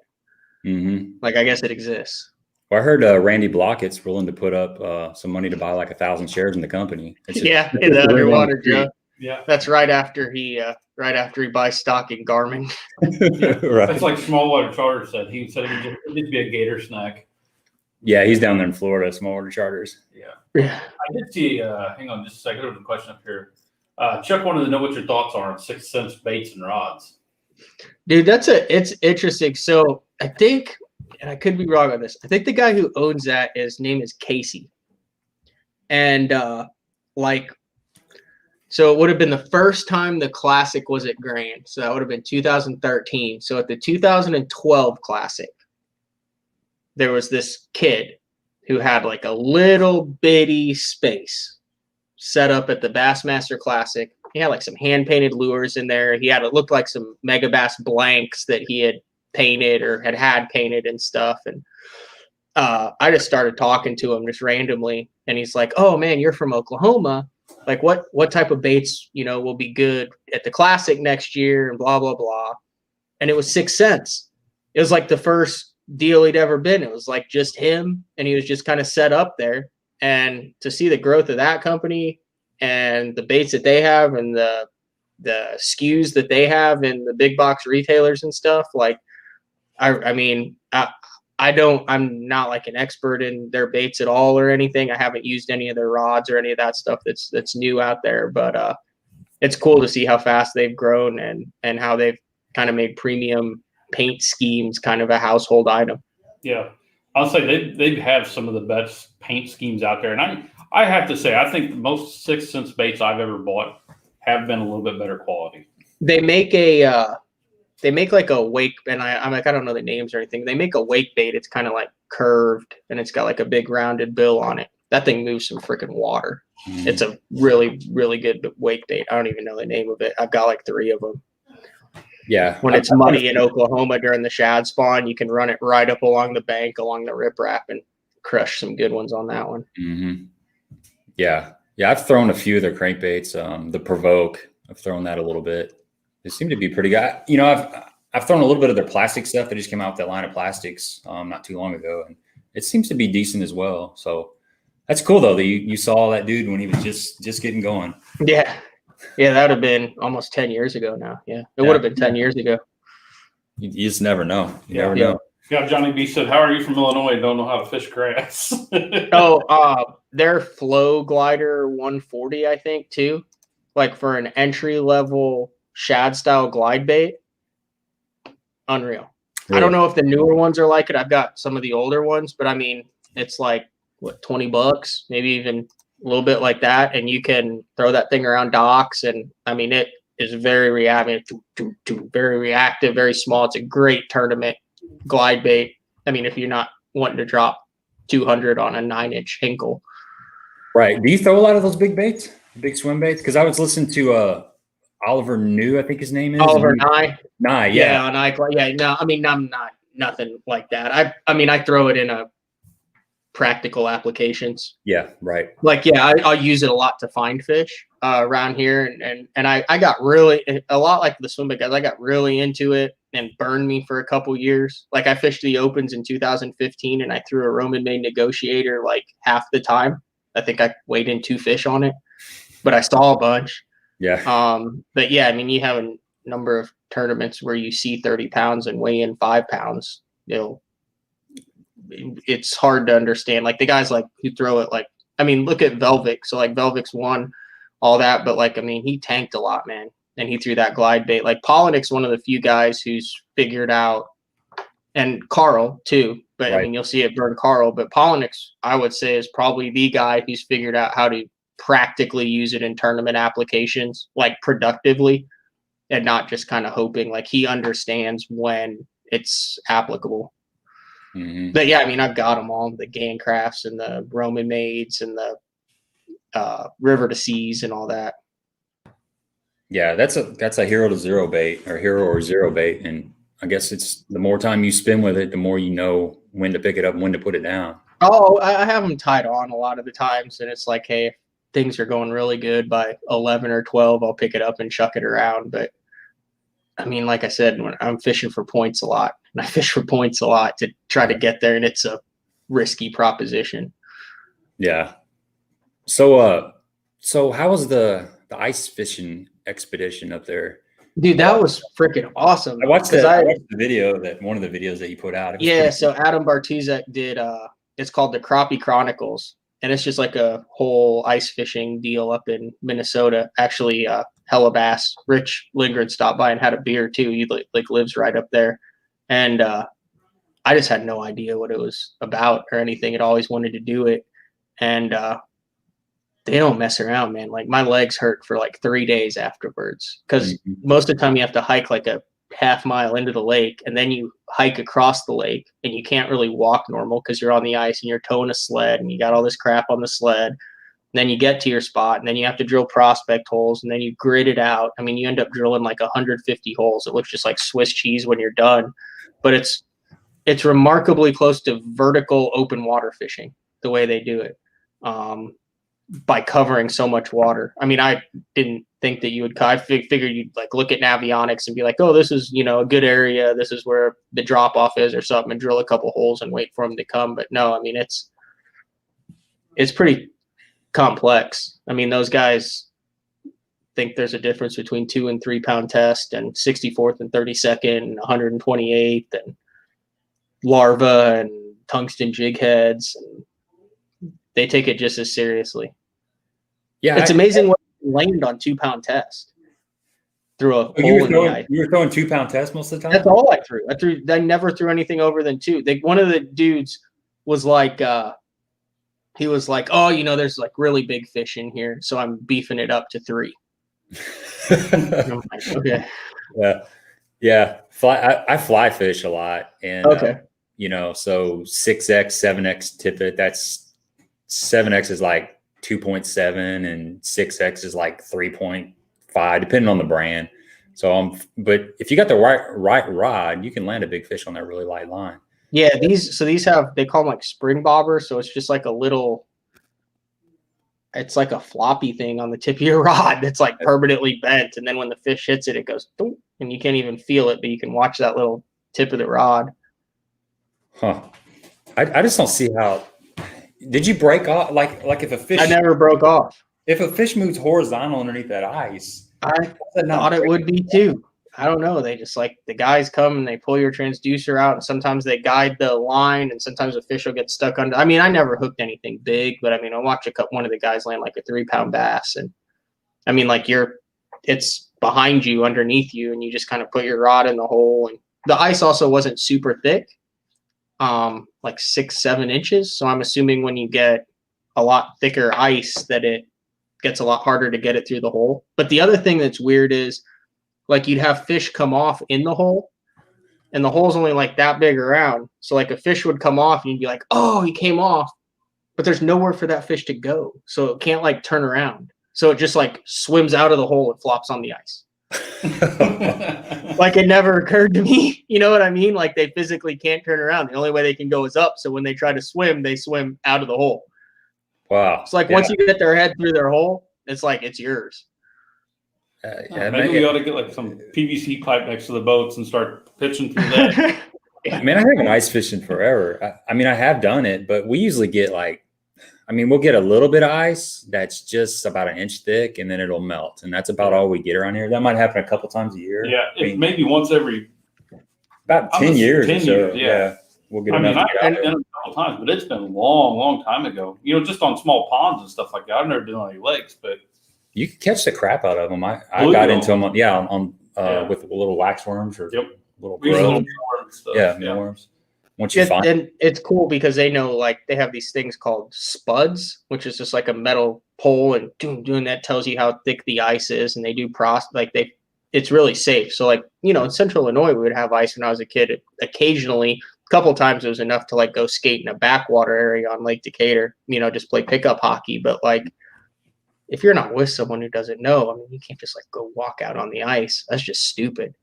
Mm-hmm. Like, I guess it exists. Well, I heard Randy Blockett's willing to put up some money to buy like 1,000 shares in the company. In the underwater Joe. Yeah, that's right after he buys stock in Garmin. Right. That's like Smallwater Charter said. He said it'd be a gator snack. Yeah, he's down there in Florida, Smallwater Charters. Yeah. I did see. Hang on, just a second. There was a question up here. Chuck wanted to know what your thoughts are on 6th Sense baits and rods. Dude, it's interesting. So I think, and I could be wrong on this, I think the guy who owns that, his name is Casey. And so it would have been the first time the Classic was at Grand. So that would have been 2013. So at the 2012 Classic, there was this kid who had like a little bitty space set up at the Bassmaster Classic. He had like some hand-painted lures in there. It looked like some Mega Bass blanks that he had painted or had painted and stuff. And I just started talking to him just randomly, and he's like, "Oh man, you're from Oklahoma. Like what type of baits, will be good at the Classic next year?" And blah, blah, blah. And it was 6th Sense. It was like the first deal he'd ever been. It was like just him, and he was just kind of set up there. And to see the growth of that company and the baits that they have and the SKUs that they have in the big box retailers and stuff, like, I'm not like an expert in their baits at all or anything. I haven't used any of their rods or any of that stuff that's new out there, but it's cool to see how fast they've grown and how they've kind of made premium paint schemes kind of a household item. Yeah. I'll say they have some of the best paint schemes out there. And I have to say, I think most 6th Sense baits I've ever bought have been a little bit better quality. They make like a wake, and I'm like, I don't know the names or anything. They make a wake bait. It's kind of like curved, and it's got like a big rounded bill on it. that thing moves some freaking water. It's a really, really good wake bait. I don't even know the name of it. I've got like 3 of them. Yeah. When it's muddy in Oklahoma during the shad spawn, you can run it right up along the bank, along the riprap, and crush some good ones on that one. Mm-hmm. Yeah. Yeah. I've thrown a few of their crankbaits. The Provoke, I've thrown that a little bit. They seem to be pretty good. You know, I've thrown a little bit of their plastic stuff. They just came out with that line of plastics not too long ago, and it seems to be decent as well. So that's cool though that you saw that dude when he was just getting going. Yeah. Yeah, that would have been almost 10 years ago now. Yeah, it would have been 10 years ago. You just never know. You never know. Yeah, Johnny B said, "How are you from Illinois and don't know how to fish grass?" Their Flow Glider 140, I think, too. Like for an entry level shad style glide bait, unreal. Really? I don't know if the newer ones are like it. I've got some of the older ones, but I mean, it's like what, $20, maybe even a little bit like that, and you can throw that thing around docks, and I mean, it is very reactive, very small. It's a great tournament glide bait. I mean, if you're not wanting to drop 200 on a 9-inch Hinkle. Right. Do you throw a lot of those big baits, big swim baits? Because I was listening to Oliver New, I think his name is. Oliver Nye. Nye, yeah. Yeah, Nye. Yeah, no, I mean, I'm not nothing like that. I mean, I throw it in a practical applications. Yeah, right. Like, yeah, I'll use it a lot to find fish around here, and I got really a lot like the swim bait guys. I got really into it and burned me for a couple years. Like I fished the opens in 2015, and I threw a Roman made negotiator like half the time. I think I weighed in 2 fish on it, but I saw a bunch. Yeah. But yeah, I mean, you have a number of tournaments where you see 30 pounds and weigh in 5 pounds. It's hard to understand. Like the guys like who throw it, like, I mean, look at Velvic. So like Velvic's won all that, but like, I mean, he tanked a lot, man. And he threw that glide bait. Like Polinick's one of the few guys who's figured out, and Carl too, but right. I mean, you'll see it burn Carl, but Polinick's, I would say, is probably the guy who's figured out how to practically use it in tournament applications, like productively, and not just kind of hoping. Like he understands when it's applicable. Mm-hmm. But yeah, I mean, I've got them all, the Gancrafts and the Roman Maids and the River to Seas and all that. Yeah, that's a hero to zero bait, or hero or zero bait. And I guess it's the more time you spend with it, the more you know when to pick it up and when to put it down. Oh, I have them tied on a lot of the times, and it's like, hey, if things are going really good by 11 or 12, I'll pick it up and chuck it around. But I mean, like I said, when I'm fishing for points a lot, and I fish for points a lot to try to get there, and it's a risky proposition. Yeah. So how was the ice fishing expedition up there? Dude, that was freaking awesome. I watched the video, one of the videos that you put out. Yeah, so Adam Bartuzek did it's called the Crappie Chronicles, and it's just like a whole ice fishing deal up in Minnesota. Actually, Hellabass, Rich Lindgren stopped by and had a beer too. He like lives right up there. And I just had no idea what it was about or anything. I'd always wanted to do it. And they don't mess around, man. Like my legs hurt for like 3 days afterwards, because most of the time you have to hike like a half mile into the lake, and then you hike across the lake, and you can't really walk normal because you're on the ice and you're towing a sled and you got all this crap on the sled. And then you get to your spot, and then you have to drill prospect holes, and then you grid it out. I mean, you end up drilling like 150 holes. It looks just like Swiss cheese when you're done, but it's remarkably close to vertical open water fishing the way they do it. By covering so much water. I mean, I didn't think that you would, I figured you'd like look at Navionics and be like, oh, this is, a good area. This is where the drop off is or something, and drill a couple holes and wait for them to come. But no, I mean, it's pretty complex. I mean, those guys think there's a difference between 2 and 3 pound test and 64th and 32nd and 128th and larva and tungsten jig heads. And they take it just as seriously. Yeah, it's amazing what land on 2 pound test through a hole in the ice. You were throwing 2 pound test most of the time? That's all I threw. I never threw anything over than 2. One of the dudes was like, he was like, oh, there's like really big fish in here, so I'm beefing it up to 3. I'm like, okay. Yeah. I fly fish a lot, and okay. So 6X, 7X tippet. 7X is like 2.7 and 6X is like 3.5, depending on the brand. So, but if you got the right rod, you can land a big fish on that really light line. Yeah, these have, they call them like spring bobbers. So it's just like a little, it's like a floppy thing on the tip of your rod that's like permanently bent. And then when the fish hits it, it goes, and you can't even feel it, but you can watch that little tip of the rod. Huh. I just don't see how. Did you break off? Like if a fish. I never broke off. If a fish moves horizontal underneath that ice. I thought it would be too. I don't know. They just like, the guys come and they pull your transducer out, and sometimes they guide the line, and sometimes a fish will get stuck under. I mean, I never hooked anything big, but I mean, I watched one of the guys land like a 3-pound bass, and I mean, like it's behind you, underneath you, and you just kind of put your rod in the hole. And the ice also wasn't super thick, like 6-7 inches. So I'm assuming when you get a lot thicker ice that it gets a lot harder to get it through the hole. But the other thing that's weird is, like, you'd have fish come off in the hole, and the hole's only like that big around. So like a fish would come off and you'd be like, oh, he came off, but there's nowhere for that fish to go. So it can't like turn around. So it just like swims out of the hole and flops on the ice. Like, it never occurred to me. You know what I mean? Like, they physically can't turn around. The only way they can go is up. So when they try to swim, they swim out of the hole. Wow. It's like, once you get their head through their hole, it's like, it's yours. Maybe we ought to get like some PVC pipe next to the boats and start pitching through that. Man, I haven't been ice fishing forever. I mean, I have done it, but we usually get we'll get a little bit of ice that's just about 1 inch thick, and then it'll melt. And that's about all we get around here. That might happen a couple times a year. Yeah, maybe once every about 10 years. 10 years, yeah. We'll get enough. I've done it a couple times, but it's been a long time ago. You know, just on small ponds and stuff like that. I've never done it on any lakes, but you can catch the crap out of them. I got into them, with little wax worms or little grubs. Mealworms. Once you find, and it's cool because they know, like, they have these things called spuds, which is just like a metal pole, and doing that tells you how thick the ice is, and they do it's really safe. So, like, you know, in Central Illinois, we would have ice when I was a kid. Occasionally, a couple times it was enough to like go skate in a backwater area on Lake Decatur, you know, just play pickup hockey. But like, if you're not with someone who doesn't know, I mean, you can't just like go walk out on the ice. That's just stupid.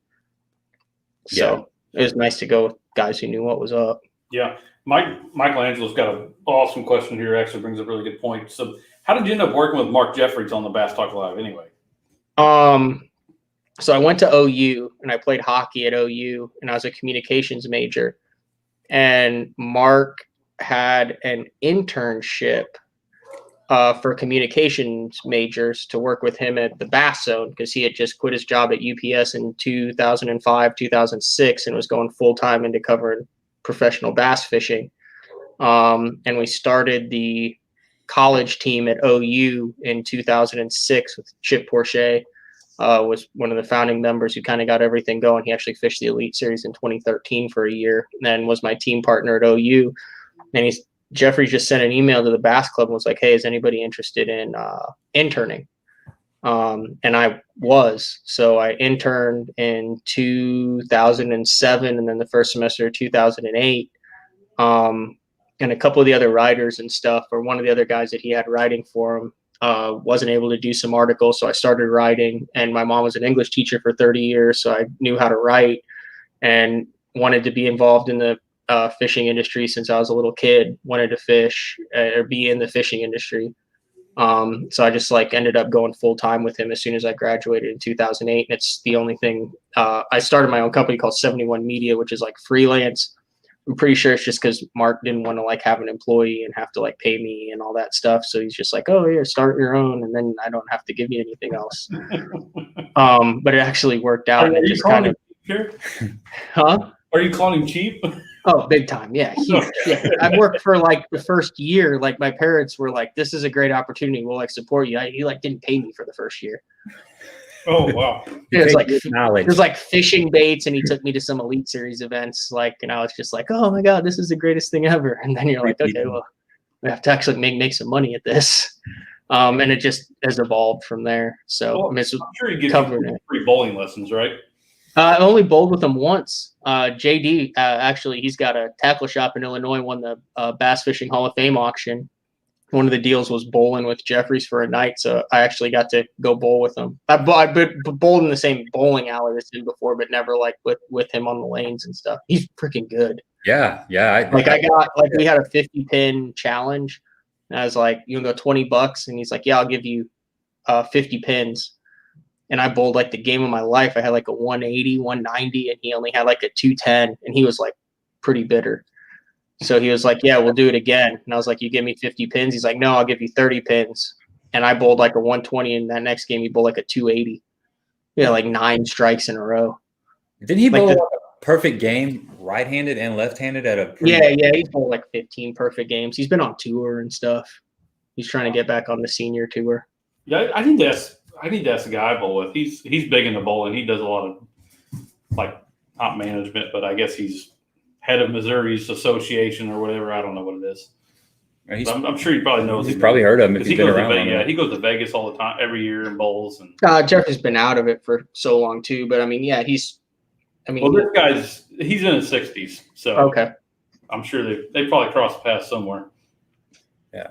So it was nice to go with guys who knew what was up. Yeah. Michelangelo's got an awesome question here. Actually brings up a really good point. So how did you end up working with Mark Jeffries on the Bass Talk Live anyway? So I went to OU and I played hockey at OU, and I was a communications major, and Mark had an internship for communications majors to work with him at the Bass Zone, because he had just quit his job at UPS in 2005, 2006, and was going full time into covering professional bass fishing. And we started the college team at OU in 2006 with Chip Porcher, was one of the founding members who kind of got everything going. He actually fished the Elite Series in 2013 for a year, and then was my team partner at OU. And Jeffrey just sent an email to the Bass Club and was like, hey, is anybody interested in interning? And I was. So I interned in 2007, and then the first semester of 2008. And a couple of the other writers and stuff, or one of the other guys that he had writing for him, wasn't able to do some articles. So I started writing, and my mom was an English teacher for 30 years. So I knew how to write and wanted to be involved in the fishing industry since I was a little kid, wanted to fish or be in the fishing industry. So I just like ended up going full time with him as soon as I graduated in 2008. And it's the only thing, I started my own company called 71 Media, which is like freelance. I'm pretty sure it's just because Mark didn't want to like have an employee and have to like pay me and all that stuff. So he's just like, oh yeah, start your own, and then I don't have to give you anything else. But it actually worked out. Are you just kind of, huh? Are you calling him cheap? Oh, big time. Yeah. Huge. Yeah. I worked for like the first year. Like my parents were like, this is a great opportunity. We'll like support you. He like didn't pay me for the first year. Oh, wow. It was like fishing baits, and he took me to some Elite Series events. Like, and I was just like, oh my God, this is the greatest thing ever. And then you're like, okay, well, we have to actually make some money at this. And it just has evolved from there. So I'm sure you get free bowling lessons, right? I only bowled with him once. JD, actually, he's got a tackle shop in Illinois, won the Bass Fishing Hall of Fame auction. one of the deals was bowling with Jeffries for a night, so I actually got to go bowl with him. I've bowled in the same bowling alley as him before, but never like with him on the lanes and stuff. He's freaking good. Yeah. We had a 50 pin challenge, and I was like, you can go $20, and he's like, yeah, I'll give you 50 pins. And I bowled like the game of my life. I had like a 180, 190, and he only had like a 210, and he was like pretty bitter. So he was like, yeah, we'll do it again. And I was like, you give me 50 pins? He's like, no, I'll give you 30 pins. And I bowled like a 120, and that next game he bowled like a 280. He had like 9 strikes in a row. Didn't he bowl a perfect game, right-handed and left-handed at a Yeah, he's bowled like 15 perfect games. He's been on tour and stuff. He's trying to get back on the senior tour. Yeah, I need to ask the guy I bowl with. He's big into bowling. He does a lot of like not management, but I guess he's head of Missouri's association or whatever. I don't know what it is. I'm sure he probably knows. He's probably heard of him if he's been around. Yeah, he goes to Vegas all the time, every year, and bowls. And Jeffrey's been out of it for so long too. But I mean, yeah, he's in his 60s, so okay. I'm sure they probably crossed paths somewhere. Yeah.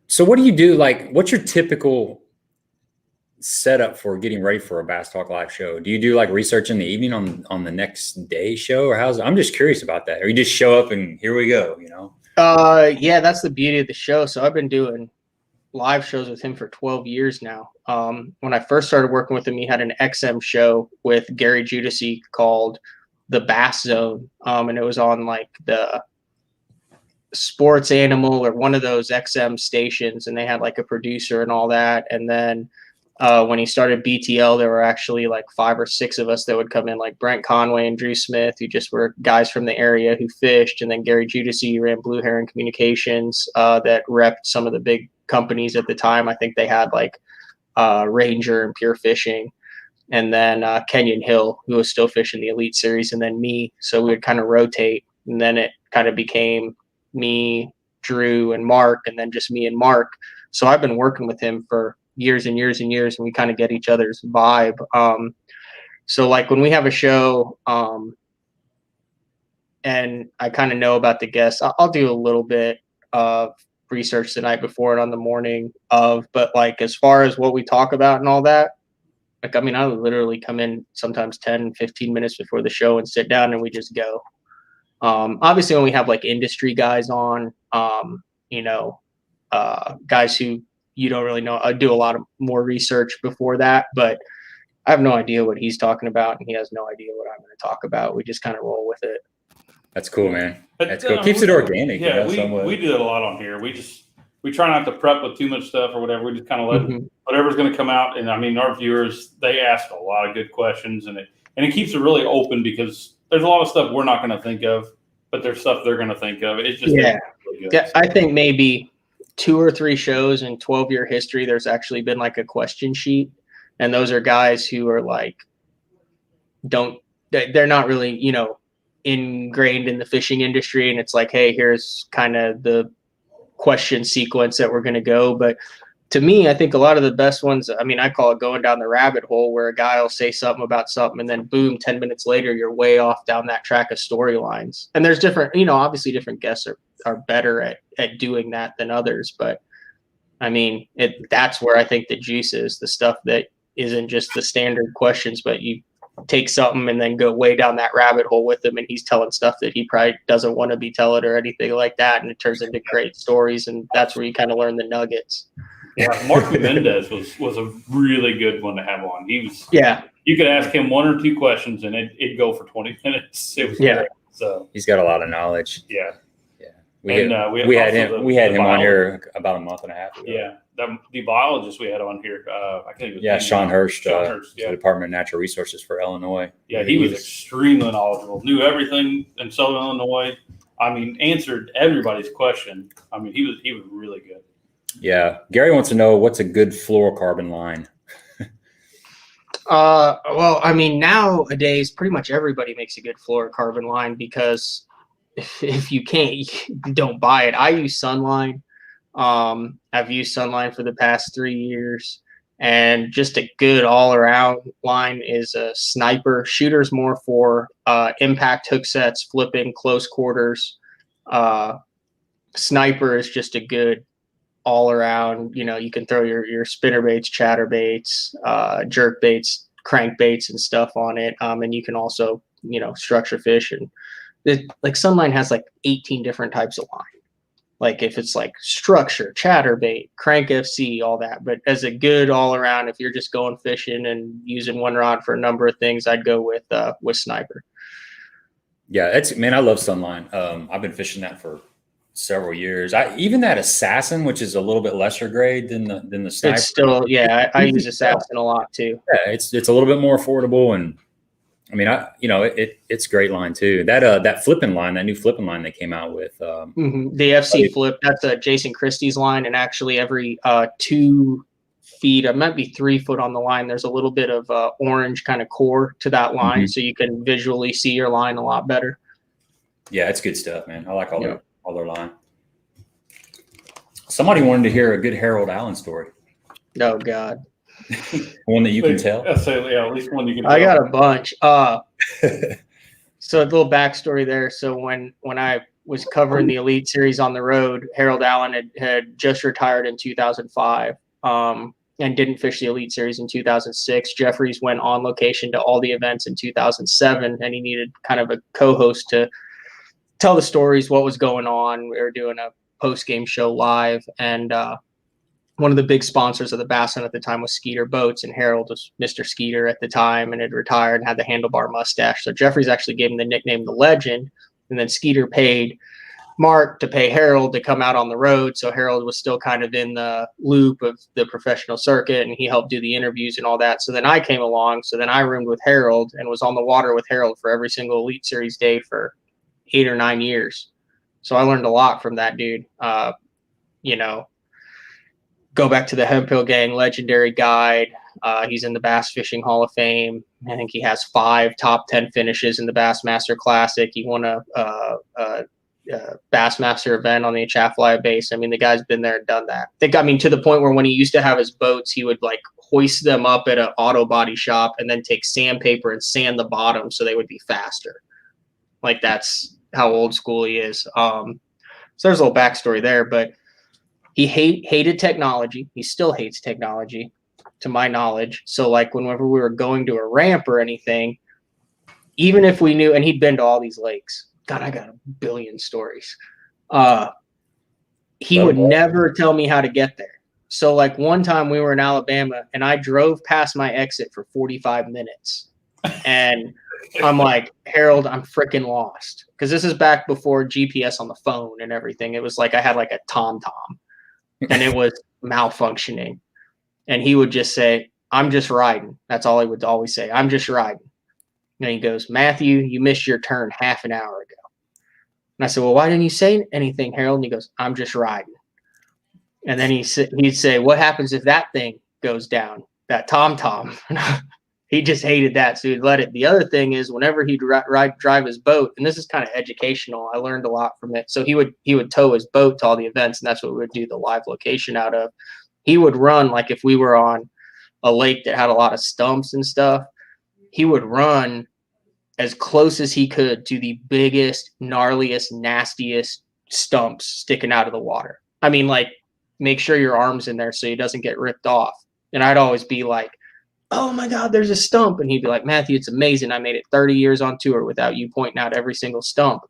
So what do you do? Like, what's your typical setup for getting ready for a Bass Talk Live show? Do you do like research in the evening on the next day show, or how's it? I'm just curious about that. Or you just show up and here we go, you know? Yeah, that's the beauty of the show. So I've been doing live shows with him for 12 years now. When I first started working with him, he had an XM show with Gary Judici called The Bass Zone. And it was on like the Sports Animal or one of those XM stations, and they had like a producer and all that. And then when he started BTL, there were actually like 5 or 6 of us that would come in, like Brent Conway and Drew Smith, who just were guys from the area who fished. And then Gary Judici ran Blue Heron Communications that repped some of the big companies at the time. I think they had like Ranger and Pure Fishing. And then Kenyon Hill, who was still fishing the Elite Series, and then me. So we would kind of rotate. And then it kind of became me, Drew, and Mark, and then just me and Mark. So I've been working with him for years and years and years, and we kind of get each other's vibe. So like when we have a show, and I kind of know about the guests, I'll do a little bit of research the night before and on the morning of, but like as far as what we talk about and all that, like, I mean, I would literally come in sometimes 10, 15 minutes before the show and sit down and we just go. Obviously when we have like industry guys on, guys who you don't really know, I do a lot of more research before that, but I have no idea what he's talking about, and he has no idea what I'm going to talk about. We just kind of roll with it. That's cool, man. That's cool. Keeps it organic. Yeah, we do that a lot on here. We try not to prep with too much stuff or whatever. We just kind of let whatever's going to come out. And I mean, our viewers, they ask a lot of good questions, and it keeps it really open because there's a lot of stuff we're not going to think of, but there's stuff they're going to think of. It's just really good. Yeah, I think maybe 2 or 3 shows in 12-year history, there's actually been like a question sheet. And those are guys who are like, they're not really, ingrained in the fishing industry. And it's like, hey, here's kind of the question sequence that we're going to go. But to me, I think a lot of the best ones, I mean, I call it going down the rabbit hole, where a guy will say something about something and then boom, 10 minutes later, you're way off down that track of storylines. And there's different, obviously different guests are better at doing that than others. But I mean, that's where I think the juice is, the stuff that isn't just the standard questions, but you take something and then go way down that rabbit hole with him, and he's telling stuff that he probably doesn't want to be telling or anything like that. And it turns into great stories. And that's where you kind of learn the nuggets. Yeah. Mark Mendez was a really good one to have on. He was, you could ask him 1 or 2 questions and it'd go for 20 minutes. It was great. So he's got a lot of knowledge. Yeah. We had him on here about a month and a half ago. Yeah. The biologist we had on here, I think it was Sean Hurst, the Department of Natural Resources for Illinois. Yeah, he was extremely knowledgeable, knew everything in Southern Illinois. I mean, answered everybody's question. I mean, he was really good. Yeah. Gary wants to know, what's a good fluorocarbon line? Well, I mean, nowadays, pretty much everybody makes a good fluorocarbon line, because if you can't, you don't buy it. I use Sunline. I've used Sunline for the past 3 years, and just a good all-around line is a Sniper. Shooter's more for impact hook sets, flipping, close quarters. Sniper is just a good all around, you can throw your spinner baits, chatter baits, jerk baits, crank baits and stuff on it. And you can also, structure fish, and like Sunline has like 18 different types of line. Like if it's like structure, chatterbait, crank FC, all that. But as a good all around, if you're just going fishing and using one rod for a number of things, I'd go with Sniper. Yeah, I love Sunline. I've been fishing that for several years. Even that Assassin, which is a little bit lesser grade than the Sniper. It's still, I use Assassin a lot too. Yeah, it's a little bit more affordable, and I mean, it's great line too. That flipping line, that new flipping line they came out with, the FC flip. That's a Jason Christie's line, and actually every 2 feet, it might be 3 foot on the line, there's a little bit of orange kind of core to that line, so you can visually see your line a lot better. Yeah, it's good stuff, man. I like all their line. Somebody wanted to hear a good Harold Allen story. Oh God. One that you can tell. At least one you can tell. I got a bunch. So a little backstory there. So when I was covering the Elite Series on the road, Harold Allen had just retired in 2005 and didn't fish the Elite Series in 2006. Jeffries went on location to all the events in 2007, and he needed kind of a co-host to tell the stories, what was going on. We were doing a post-game show live, and one of the big sponsors of the Bass Hunt at the time was Skeeter Boats, and Harold was Mr. Skeeter at the time and had retired and had the handlebar mustache. So Jeffries actually gave him the nickname The Legend, and then Skeeter paid Mark to pay Harold to come out on the road. So Harold was still kind of in the loop of the professional circuit, and he helped do the interviews and all that. So then I came along. So then I roomed with Harold and was on the water with Harold for every single Elite Series day for 8 or 9 years. So I learned a lot from that dude. Go back to the Hemphill Gang legendary guide. He's in the Bass Fishing Hall of Fame. I think he has 5 top 10 finishes in the Bassmaster Classic. He won a Bassmaster event on the Atchafalaya base. I mean, the guy's been there and done that. To the point where when he used to have his boats, he would like hoist them up at an auto body shop and then take sandpaper and sand the bottom so they would be faster. Like, that's how old school he is. So there's a little backstory there, but he hated technology. He still hates technology, to my knowledge. So like whenever we were going to a ramp or anything, even if we knew, and he'd been to all these lakes, God, I got a billion stories. He would never tell me how to get there. So like one time we were in Alabama and I drove past my exit for 45 minutes. And I'm like, Harold, I'm freaking lost. Because this is back before GPS on the phone and everything. It was like I had like a TomTom. And it was malfunctioning. And he would just say, I'm just riding. That's all he would always say. I'm just riding. And he goes, Matthew, you missed your turn half an hour ago. And I said, well, why didn't you say anything, Harold? And he goes, I'm just riding. And then he'd say, what happens if that thing goes down, that TomTom? He just hated that, so he'd let it. The other thing is whenever he'd drive his boat, and this is kind of educational, I learned a lot from it. So he would tow his boat to all the events, and that's what we would do the live location out of. He would run, like if we were on a lake that had a lot of stumps and stuff, he would run as close as he could to the biggest, gnarliest, nastiest stumps sticking out of the water. I mean, like, make sure your arm's in there so he doesn't get ripped off. And I'd always be like, oh my God, there's a stump. And he'd be like, Matthew, it's amazing. I made it 30 years on tour without you pointing out every single stump.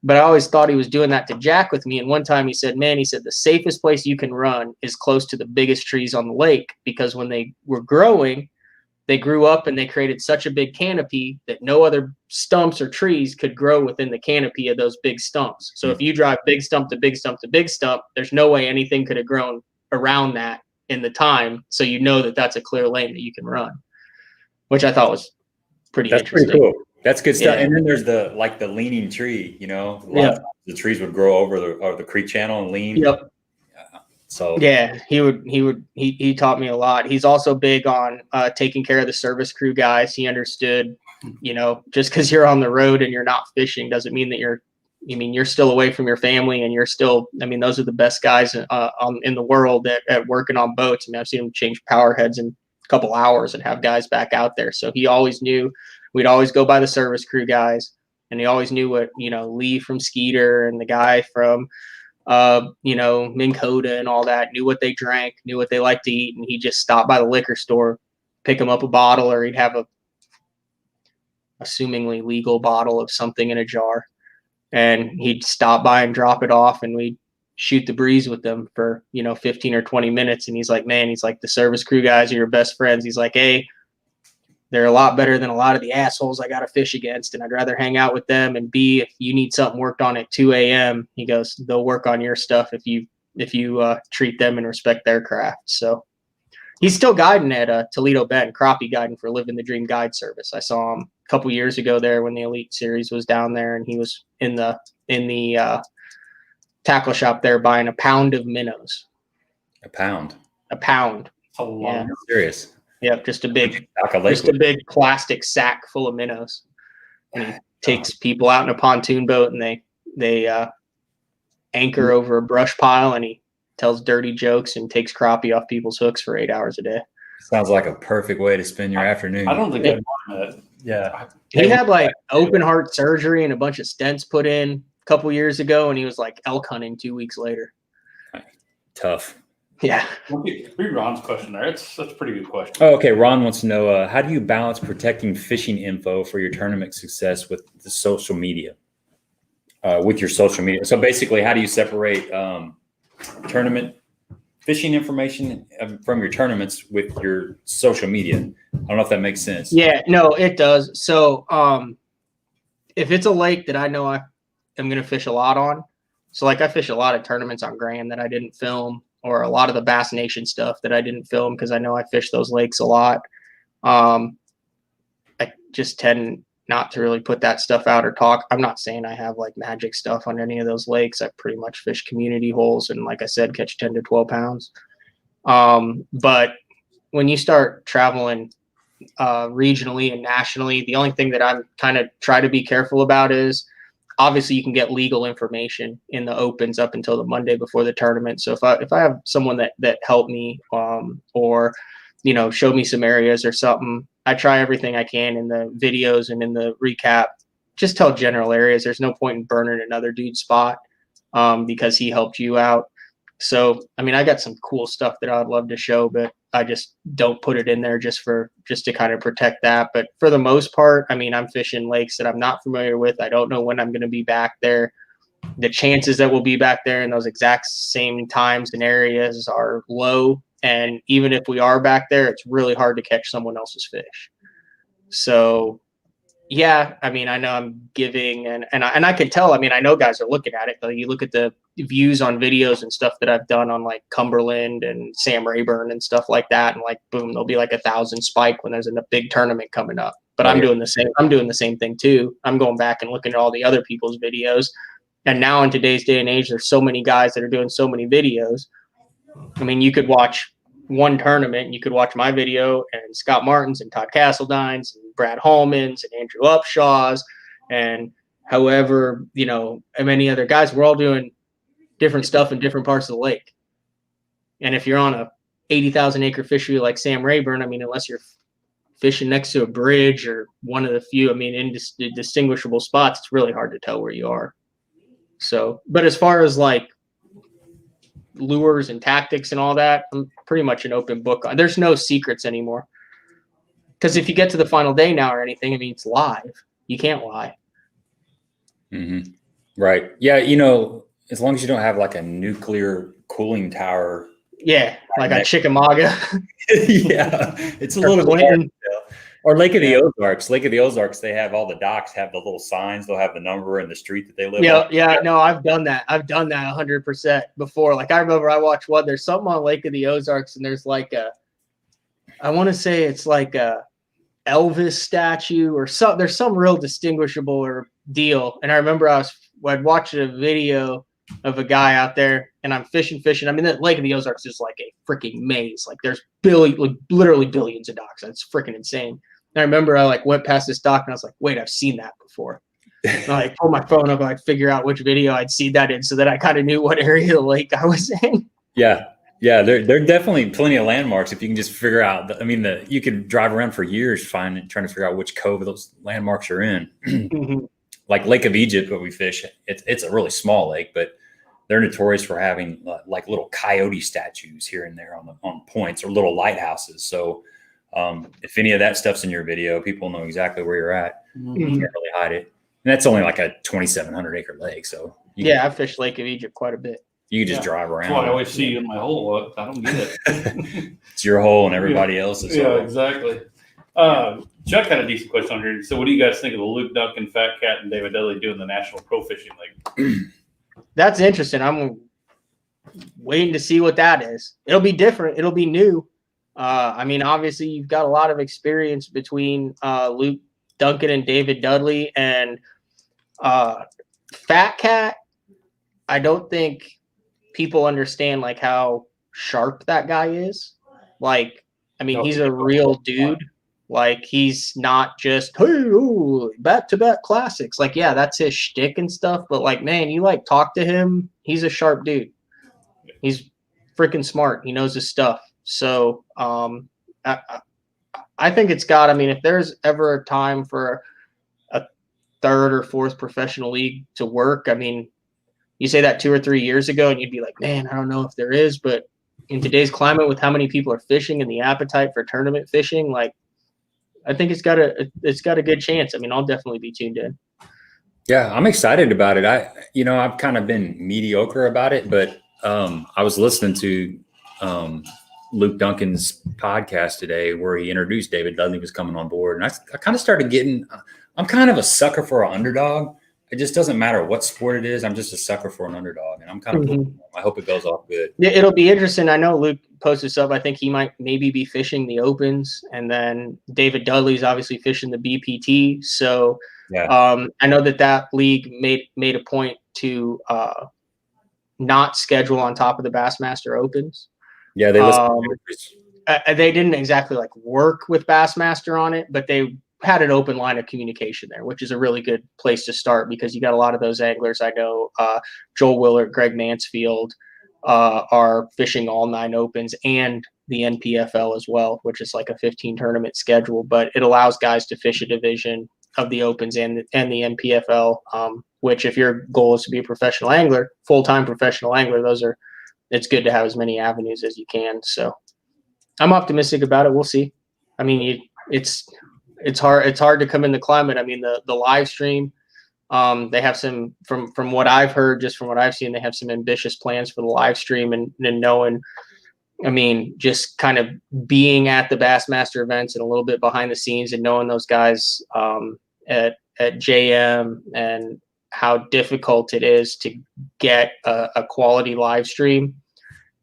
But I always thought he was doing that to jack with me. And one time he said, the safest place you can run is close to the biggest trees on the lake, because when they were growing, they grew up and they created such a big canopy that no other stumps or trees could grow within the canopy of those big stumps. So if you drive big stump to big stump to big stump, there's no way anything could have grown around that in the time. So you know that that's a clear lane that you can run, which I thought was pretty interesting. Pretty cool. That's good stuff. Yeah. And then there's the leaning tree, the trees would grow over the creek channel and lean. Yep. So yeah, he taught me a lot. He's also big on taking care of the service crew guys. He understood, just because you're on the road and you're not fishing doesn't mean that you're still away from your family, and you're still, those are the best guys in the world at working on boats. I've seen them change power heads in a couple hours and have guys back out there. So he always knew we'd always go by the service crew guys, and he always knew what, Lee from Skeeter and the guy from Minn Kota and all that, knew what they drank, knew what they liked to eat. And he'd just stop by the liquor store, pick them up a bottle, or he'd have a assumingly legal bottle of something in a jar. And he'd stop by and drop it off, and we'd shoot the breeze with them for, 15 or 20 minutes. And he's like, man, he's like, the service crew guys are your best friends. He's like, hey, they're a lot better than a lot of the assholes I got to fish against, and I'd rather hang out with them. And B, if you need something worked on at 2 a.m., he goes, they'll work on your stuff if you treat them and respect their craft. So he's still guiding at Toledo Bend, crappie guiding for Living the Dream Guide Service. I saw him a couple years ago there when the Elite Series was down there, and he was in the tackle shop there buying a pound of minnows. A pound. A lot. Yeah. Serious. Yep, just a big plastic sack full of minnows. And he takes people out in a pontoon boat, and they anchor over a brush pile, and he tells dirty jokes and takes crappie off people's hooks for 8 hours a day. Sounds like a perfect way to spend your afternoon. I don't think I'd want that. Yeah. He had open heart surgery and a bunch of stents put in a couple years ago, and he was like elk hunting 2 weeks later. Tough. Yeah. Read Ron's question there. That's a pretty good question. Oh, okay. Ron wants to know, how do you balance protecting fishing info for your tournament success with the social media? With your social media. So basically, how do you separate tournament fishing information from your tournaments with your social media? I don't know if that makes sense. Yeah, no, it does. So if it's a lake that I know I am going to fish a lot on, so like I fish a lot of tournaments on Grand that I didn't film, or a lot of the Bass Nation stuff that I didn't film because I know I fish those lakes a lot. I just tend not to really put that stuff out or talk. I'm not saying I have like magic stuff on any of those lakes. I pretty much fish community holes and, like I said, catch 10 to 12 pounds. But when you start traveling regionally and nationally, the only thing that I'm kind of try to be careful about is obviously you can get legal information in the opens up until the Monday before the tournament. So if I have someone that helped me or, show me some areas or something, I try everything I can in the videos and in the recap, just tell general areas. There's no point in burning another dude's spot because he helped you out. So, I got some cool stuff that I'd love to show, but I just don't put it in there just to kind of protect that. But for the most part, I'm fishing lakes that I'm not familiar with. I don't know when I'm going to be back there. The chances that we'll be back there in those exact same times and areas are low. And even if we are back there, it's really hard to catch someone else's fish. So, yeah, I know I'm giving, and I can tell. I know guys are looking at it. Like, you look at the views on videos and stuff that I've done on like Cumberland and Sam Rayburn and stuff like that, and like boom, there'll be like 1,000 spike when there's a big tournament coming up. But I'm doing the same. I'm doing the same thing too. I'm going back and looking at all the other people's videos. And now in today's day and age, there's so many guys that are doing so many videos. You could watch one tournament and you could watch my video and Scott Martin's and Todd Castledine's and Brad Hallman's and Andrew Upshaw's and however, and many other guys. We're all doing different stuff in different parts of the lake. And if you're on a 80,000 acre fishery like Sam Rayburn, unless you're fishing next to a bridge or one of the few, indistinguishable spots, it's really hard to tell where you are. So, but as far as like lures and tactics and all that, I'm pretty much an open book. There's no secrets anymore. Because if you get to the final day now or anything, it's live. You can't lie. Mm-hmm. Right. Yeah. As long as you don't have like a nuclear cooling tower. Yeah. Like a Chickamauga. Yeah. It's a little hard. Or Lake of the Ozarks. Lake of the Ozarks, they have all the docks have the little signs. They'll have the number and the street that they live on. Yeah. No, I've done that. 100% before. Like I remember I watched one. There's something on Lake of the Ozarks, and there's like I want to say it's like a Elvis statue or something. There's some real distinguishable or deal. And I remember I'd watched a video of a guy out there, and I'm fishing. The Lake of the Ozarks is like a freaking maze. Like there's literally billions of docks. It's freaking insane. And I remember I went past this dock and I was like, wait, I've seen that before. And I pulled my phone up and figure out which video I'd seen that in so that I kind of knew what area of the lake I was in. Yeah. Yeah. There are definitely plenty of landmarks if you can just figure out. You could drive around for years trying to figure out which cove those landmarks are in. Mm-hmm. Like Lake of Egypt, where we fish, it's a really small lake, but they're notorious for having like little coyote statues here and there on points or little lighthouses. So if any of that stuff's in your video, people know exactly where you're at. You can't really hide it. And that's only like a 2,700 acre lake. So I fished Lake of Egypt quite a bit. You can just drive around. That's why I always see you in my hole. I don't get it. It's your hole and everybody else's hole. Yeah, exactly. Chuck had a decent question on here. So what do you guys think of the Luke Duncan, Fat Cat, and David Dudley doing the National Pro Fishing League? That's interesting. I'm waiting to see what that is. It'll be different. It'll be new. I mean, obviously, you've got a lot of experience between Luke Duncan and David Dudley, and Fat Cat. I don't think people understand like how sharp that guy is. Like, I mean, he's a real dude. Like, he's not just, hey, ooh, back-to-back classics. Like, yeah, that's his shtick and stuff. But, like, man, you, like, talk to him. He's a sharp dude. He's freaking smart. He knows his stuff. So, I think it's got, I mean, if there's ever a time for a third or fourth professional league to work, I mean, you say that 2 or 3 years ago and you'd be like, man, I don't know if there is. But in today's climate with how many people are fishing and the appetite for tournament fishing, like, I think it's got a good chance. I mean, I'll definitely be tuned in. Yeah, I'm excited about it. I've kind of been mediocre about it, but I was listening to Luke Duncan's podcast today where he introduced David Dudley was coming on board. And I kind of started getting, I'm kind of a sucker for an underdog. It just doesn't matter what sport it is. I'm just a sucker for an underdog, and I'm kind of, I hope it goes off good. Yeah, it'll be interesting. I know Luke posted this up. I think he might maybe be fishing the Opens, and then David Dudley's obviously fishing the BPT. So I know that league made a point to not schedule on top of the Bassmaster Opens. Yeah, they didn't exactly like work with Bassmaster on it, but they had an open line of communication there, which is a really good place to start because you got a lot of those anglers. I know Joel Willard, Greg Mansfield are fishing all 9 Opens and the NPFL as well, which is like a 15 tournament schedule, but it allows guys to fish a division of the Opens and the NPFL, which if your goal is to be a professional angler, full-time professional angler, it's good to have as many avenues as you can. So I'm optimistic about it. We'll see. I mean, it's hard to come in the climate. I mean, the live stream, they have some, from what I've heard, just from what I've seen, they have some ambitious plans for the live stream and knowing, I mean, just kind of being at the Bassmaster events and a little bit behind the scenes and knowing those guys at JM and how difficult it is to get a quality live stream.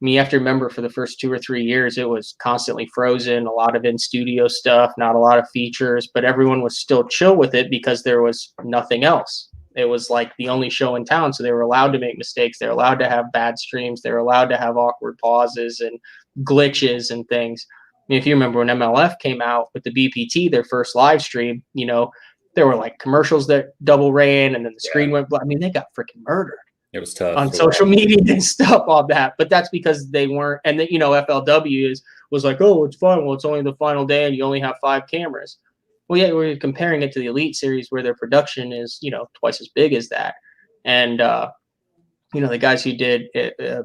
I mean, you have to remember for the first 2 or 3 years, it was constantly frozen, a lot of in-studio stuff, not a lot of features, but everyone was still chill with it because there was nothing else. It was like the only show in town, so they were allowed to make mistakes. They were allowed to have bad streams. They were allowed to have awkward pauses and glitches and things. I mean, if you remember when MLF came out with the BPT, their first live stream, there were like commercials that double ran and then the screen went black. I mean, they got freaking murdered. It was tough on social media and stuff, all that. But that's because they weren't, and FLW was like, oh, it's fun. Well, it's only the final day and you only have 5 cameras. Well, yeah, we're comparing it to the Elite Series where their production is, twice as big as that. And, the guys who did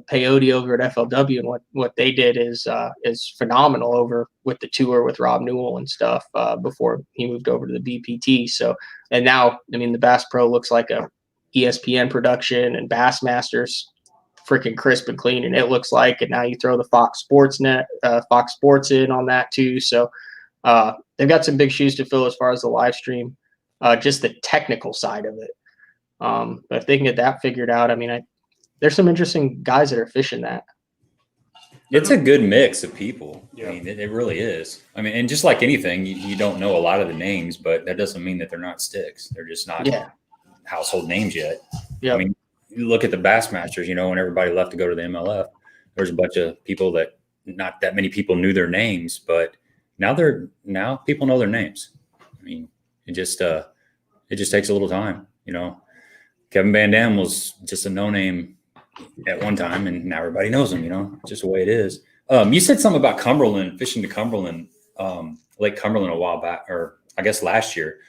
peyote over at FLW and what they did is phenomenal over with the tour with Rob Newell and stuff before he moved over to the BPT. So, and now, I mean, the Bass Pro looks like a ESPN production and Bassmasters freaking crisp and clean, and it looks like, and now you throw the Fox Sports in on that too. So they've got some big shoes to fill as far as the live stream, just the technical side of it. But if they can get that figured out, I mean, there's some interesting guys that are fishing that. It's a good mix of people. Yeah. I mean, it really is. I mean, and just like anything, you don't know a lot of the names, but that doesn't mean that they're not sticks. They're just not household names yet. Yeah. I mean, you look at the Bassmasters, when everybody left to go to the MLF, there's a bunch of people that not that many people knew their names, but now people know their names. I mean, it just takes a little time, Kevin Van Dam was just a no-name at one time, and now everybody knows him, just the way it is. You said something about Cumberland, fishing to Cumberland, Lake Cumberland a while back, or I guess last year.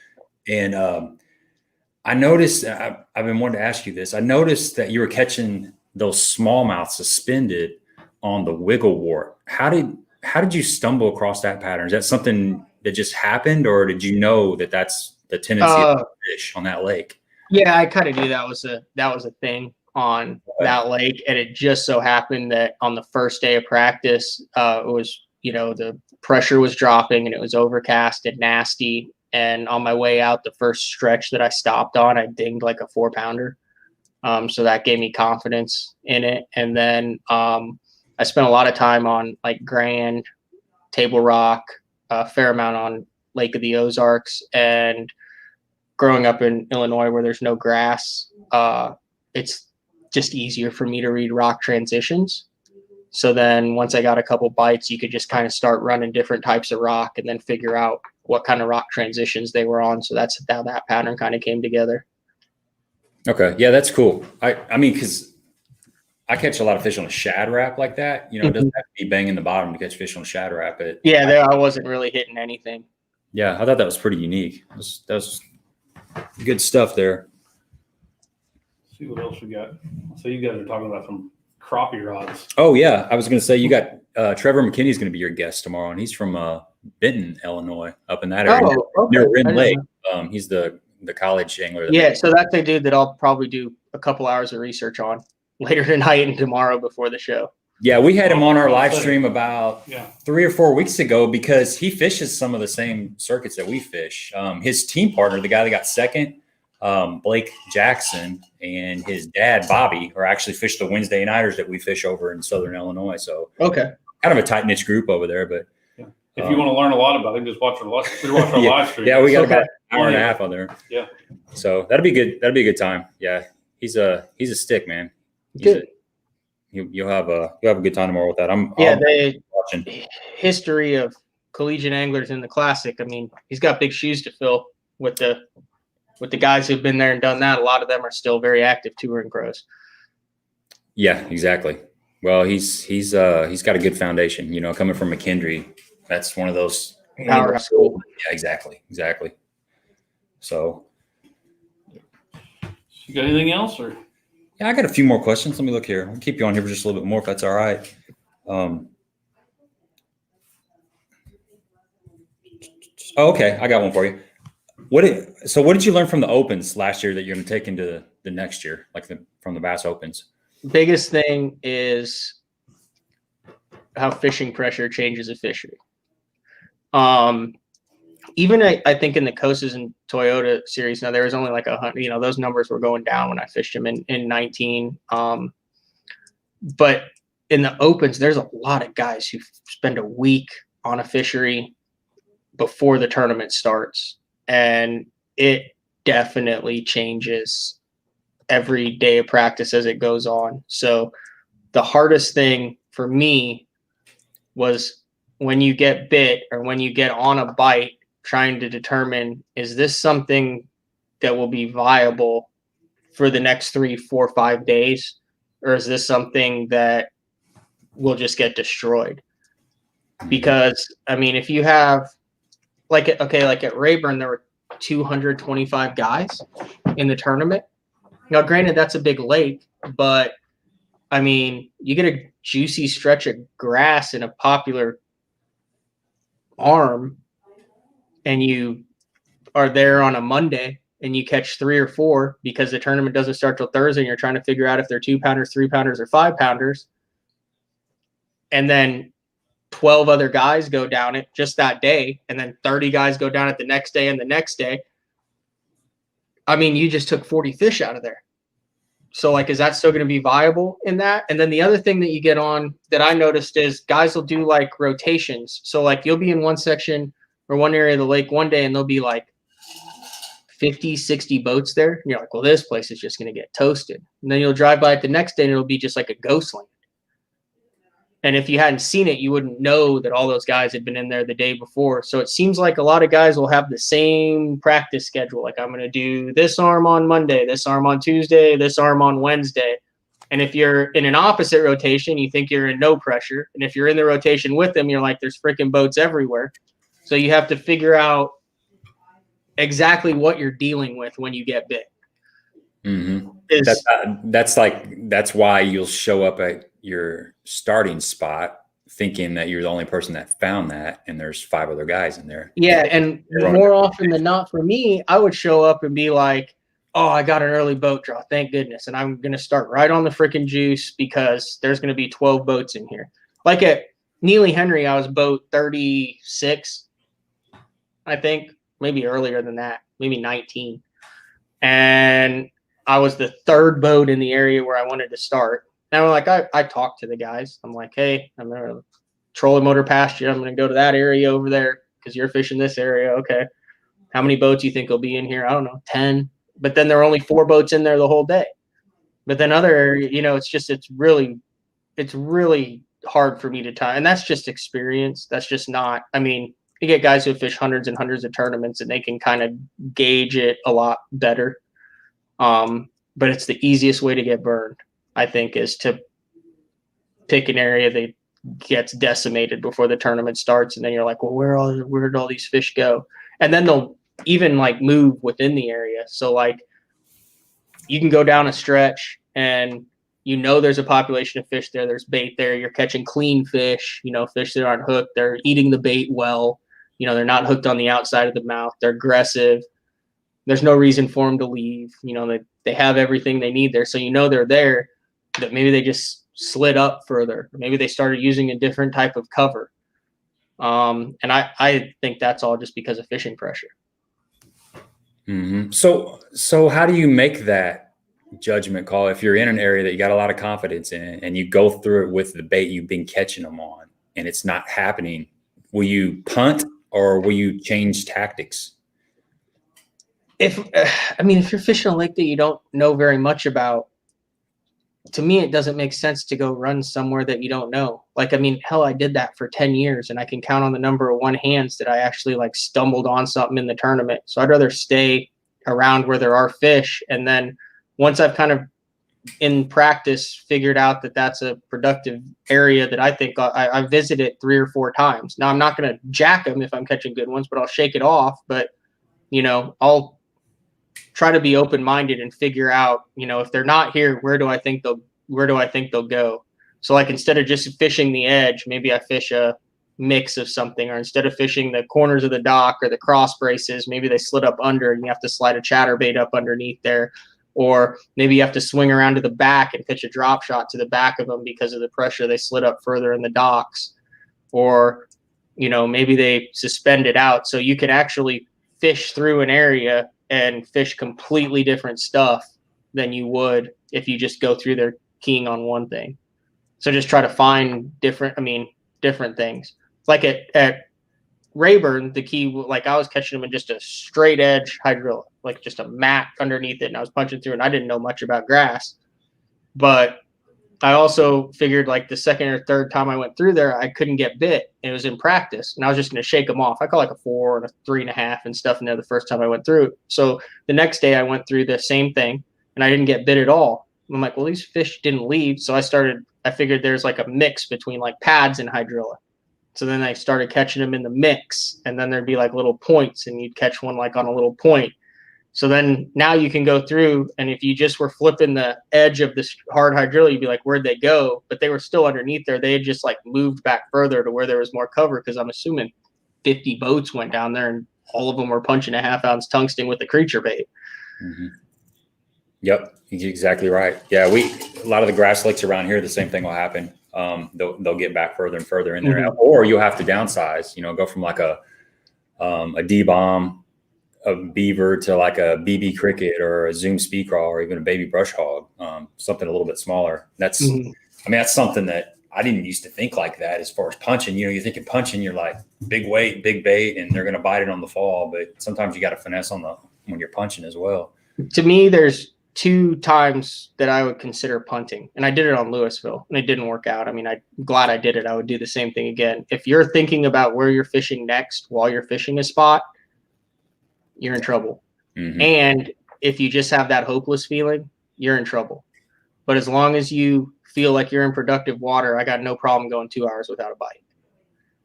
And I noticed, I've been wanting to ask you this. I noticed that you were catching those smallmouth suspended on the wiggle wart. How did you stumble across that pattern? Is that something that just happened, or did you know that that's the tendency of the fish on that lake? Yeah, I kind of knew that was a thing on that lake, and it just so happened that on the first day of practice, it was, the pressure was dropping and it was overcast and nasty. And on my way out, the first stretch that I stopped on, I dinged like a 4-pounder. So that gave me confidence in it. And then I spent a lot of time on like Grand, Table Rock, a fair amount on Lake of the Ozarks. And growing up in Illinois where there's no grass, it's just easier for me to read rock transitions. So then once I got a couple bites, you could just kind of start running different types of rock and then figure out what kind of rock transitions they were on. So that's how that pattern kind of came together. Okay. Yeah, that's cool. I mean, because I catch a lot of fish on a shad wrap like that. It doesn't have to be banging the bottom to catch fish on a shad wrap. I wasn't really hitting anything. Yeah, I thought that was pretty unique. That was good stuff there. Let's see what else we got. So you guys are talking about some crappie rods. Oh yeah, I was going to say you got Trevor McKinney's going to be your guest tomorrow, and he's from Benton, Illinois, up in that area near Wren Lake. He's the college angler. Yeah, so that's a dude that I'll probably do a couple hours of research on later tonight and tomorrow before the show. Yeah, we had him on our live stream about 3 or 4 weeks ago because he fishes some of the same circuits that we fish. His team partner, the guy that got second, Blake Jackson, and his dad, Bobby, are actually fish the Wednesday nighters that we fish over in Southern Illinois. So kind of a tight-knit group over there. But if you want to learn a lot about it, just watch our live stream. Yeah, we got about an hour and a half on there. Yeah. So that'd be good. That'd be a good time. Yeah. He's a stick, man. Good. You'll have a good time tomorrow with that. I'm watching. History of collegiate anglers in the Classic. I mean, he's got big shoes to fill with the guys who've been there and done that. A lot of them are still very active touring pros. Yeah, exactly. Well, he's got a good foundation. Coming from McKendree, that's one of those power school. Yeah, exactly. So, you got anything else, or? Yeah, I got a few more questions. Let me look here. I'll keep you on here for just a little bit more if that's all right. Okay, I got one for you. What did you learn from the Opens last year that you're going to take into the next year, from the Bass Opens? Biggest thing is how fishing pressure changes a fishery. Even I think in the Kosas and Toyota series, now there was only like 100, those numbers were going down when I fished them in 19. But in the Opens, there's a lot of guys who spend a week on a fishery before the tournament starts. And it definitely changes every day of practice as it goes on. So the hardest thing for me was when you get bit or when you get on a bite, trying to determine, is this something that will be viable for the next 3, 4, 5 days? Or is this something that will just get destroyed? Because, I mean, if you have, like at Rayburn, there were 225 guys in the tournament. Now, granted, that's a big lake, but, I mean, you get a juicy stretch of grass in a popular arm, and you are there on a Monday and you catch 3 or 4 because the tournament doesn't start till Thursday and you're trying to figure out if they're 2-pounders, 3-pounders, or 5-pounders. And then 12 other guys go down it just that day. And then 30 guys go down it the next day and the next day. I mean, you just took 40 fish out of there. So is that still going to be viable in that? And then the other thing that you get on that I noticed is guys will do rotations. So you'll be in one section or one area of the lake one day and there'll be 50, 60 boats there. And you're like, well, this place is just going to get toasted. And then you'll drive by it the next day and it'll be just like a ghost land. And if you hadn't seen it, you wouldn't know that all those guys had been in there the day before. So it seems like a lot of guys will have the same practice schedule. I'm going to do this arm on Monday, this arm on Tuesday, this arm on Wednesday. And if you're in an opposite rotation, you think you're in no pressure. And if you're in the rotation with them, you're like, there's freaking boats everywhere. So you have to figure out exactly what you're dealing with when you get bit. Mm-hmm. That's that's why you'll show up at your starting spot thinking that you're the only person that found that, and there's 5 other guys in there. Yeah, and more often than not for me, I would show up and be like, oh, I got an early boat draw, thank goodness. And I'm going to start right on the freaking juice because there's going to be 12 boats in here. Like at Neely Henry, I was boat 36, I think, maybe earlier than that, maybe 19. And I was the 3rd boat in the area where I wanted to start. And I'm like, I talked to the guys. I'm like, hey, I'm going to trolling motor past you. I'm going to go to that area over there because you're fishing this area. Okay. How many boats you think will be in here? I don't know, 10. But then there are only 4 boats in there the whole day. But then other area, it's really hard for me to time. And that's just experience. That's just not, you get guys who fish hundreds and hundreds of tournaments and they can kind of gauge it a lot better. But it's the easiest way to get burned, I think, is to pick an area that gets decimated before the tournament starts. And then you're like, well, where did all these fish go? And then they'll even move within the area. So you can go down a stretch and there's a population of fish there. There's bait there. You're catching clean fish, fish that aren't hooked. They're eating the bait well. They're not hooked on the outside of the mouth. They're aggressive. There's no reason for them to leave. They have everything they need there. So they're there, that maybe they just slid up further. Maybe they started using a different type of cover. And I think that's all just because of fishing pressure. Mm-hmm. So how do you make that judgment call if you're in an area that you got a lot of confidence in and you go through it with the bait you've been catching them on and it's not happening? Will you punt or will you change tactics? If you're fishing a lake that you don't know very much about, to me, it doesn't make sense to go run somewhere that you don't know. Hell, I did that for 10 years and I can count on the number of one hands that I actually stumbled on something in the tournament. So I'd rather stay around where there are fish. And then once I've kind of in practice figured out that that's a productive area that I think I visit it 3 or 4 times. Now I'm not going to jack them if I'm catching good ones, but I'll shake it off. But, I'll try to be open-minded and figure out, if they're not here, where do I think they'll go? So instead of just fishing the edge, maybe I fish a mix of something, or instead of fishing the corners of the dock or the cross braces, maybe they slid up under and you have to slide a chatterbait up underneath there. Or maybe you have to swing around to the back and pitch a drop shot to the back of them because of the pressure. They slid up further in the docks. Or, maybe they suspend it out. So you can actually fish through an area and fish completely different stuff than you would if you just go through there keying on one thing. So just try to find different things. Like at Rayburn, the key, I was catching them in just a straight edge hydrilla, just a mat underneath it. And I was punching through and I didn't know much about grass, but I also figured the second or third time I went through there, I couldn't get bit. It was in practice and I was just going to shake them off. I caught a 4 and a 3.5 and stuff in there the first time I went through. So the next day I went through the same thing and I didn't get bit at all. I'm like, well, these fish didn't leave. So I figured there's a mix between pads and hydrilla. So then I started catching them in the mix, and then there'd be little points and you'd catch one on a little point. So then now you can go through, and if you just were flipping the edge of this hard hydrilla, you'd be like, where'd they go? But they were still underneath there. They had just moved back further to where there was more cover, because I'm assuming 50 boats went down there and all of them were punching a 1/2 ounce tungsten with the creature bait. Mm-hmm. Yep, you're exactly right. Yeah, a lot of the grass lakes around here, the same thing will happen. They'll get back further and further in there, mm-hmm. Or you'll have to downsize. Go from a D-bomb, a beaver to a BB cricket or a Zoom speed crawl or even a baby brush hog, something a little bit smaller. That's, mm-hmm. That's something that I didn't used to think like that as far as punching. You're thinking punching, you're big weight, big bait, and they're going to bite it on the fall. But sometimes you got to finesse when you're punching as well. To me, there's 2 times that I would consider punting, and I did it on Louisville and it didn't work out. I'm glad I did it. I would do the same thing again. If you're thinking about where you're fishing next while you're fishing a spot, you're in trouble. Mm-hmm. And if you just have that hopeless feeling, you're in trouble. But as long as you feel like you're in productive water, I got no problem going 2 hours without a bite.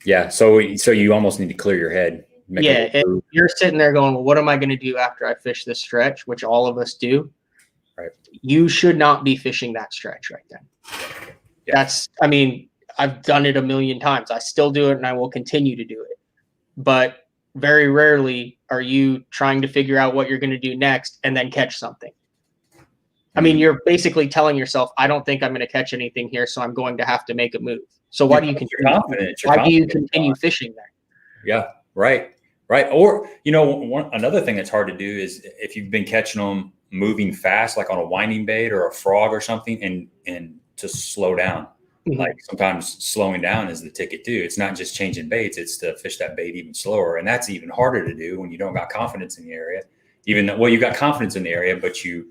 Yeah. So you almost need to clear your head. Yeah. You're sitting there going, well, what am I going to do after I fish this stretch, which all of us do? Right. You should not be fishing that stretch right then. Yeah. I mean, I've done it a million times. I still do it and I will continue to do it. But very rarely are you trying to figure out what you're going to do next and then catch something. I mean, you're basically telling yourself, I don't think I'm going to catch anything here, so I'm going to have to make a move. So why do you continue? Why do you continue fishing there? Yeah, right. Or, another thing that's hard to do is if you've been catching them moving fast, like on a winding bait or a frog or something, and to slow down. Mm-hmm. Like sometimes slowing down is the ticket too. It's not just changing baits, it's to fish that bait even slower. And that's even harder to do when you don't got confidence in the area. You got confidence in the area, but you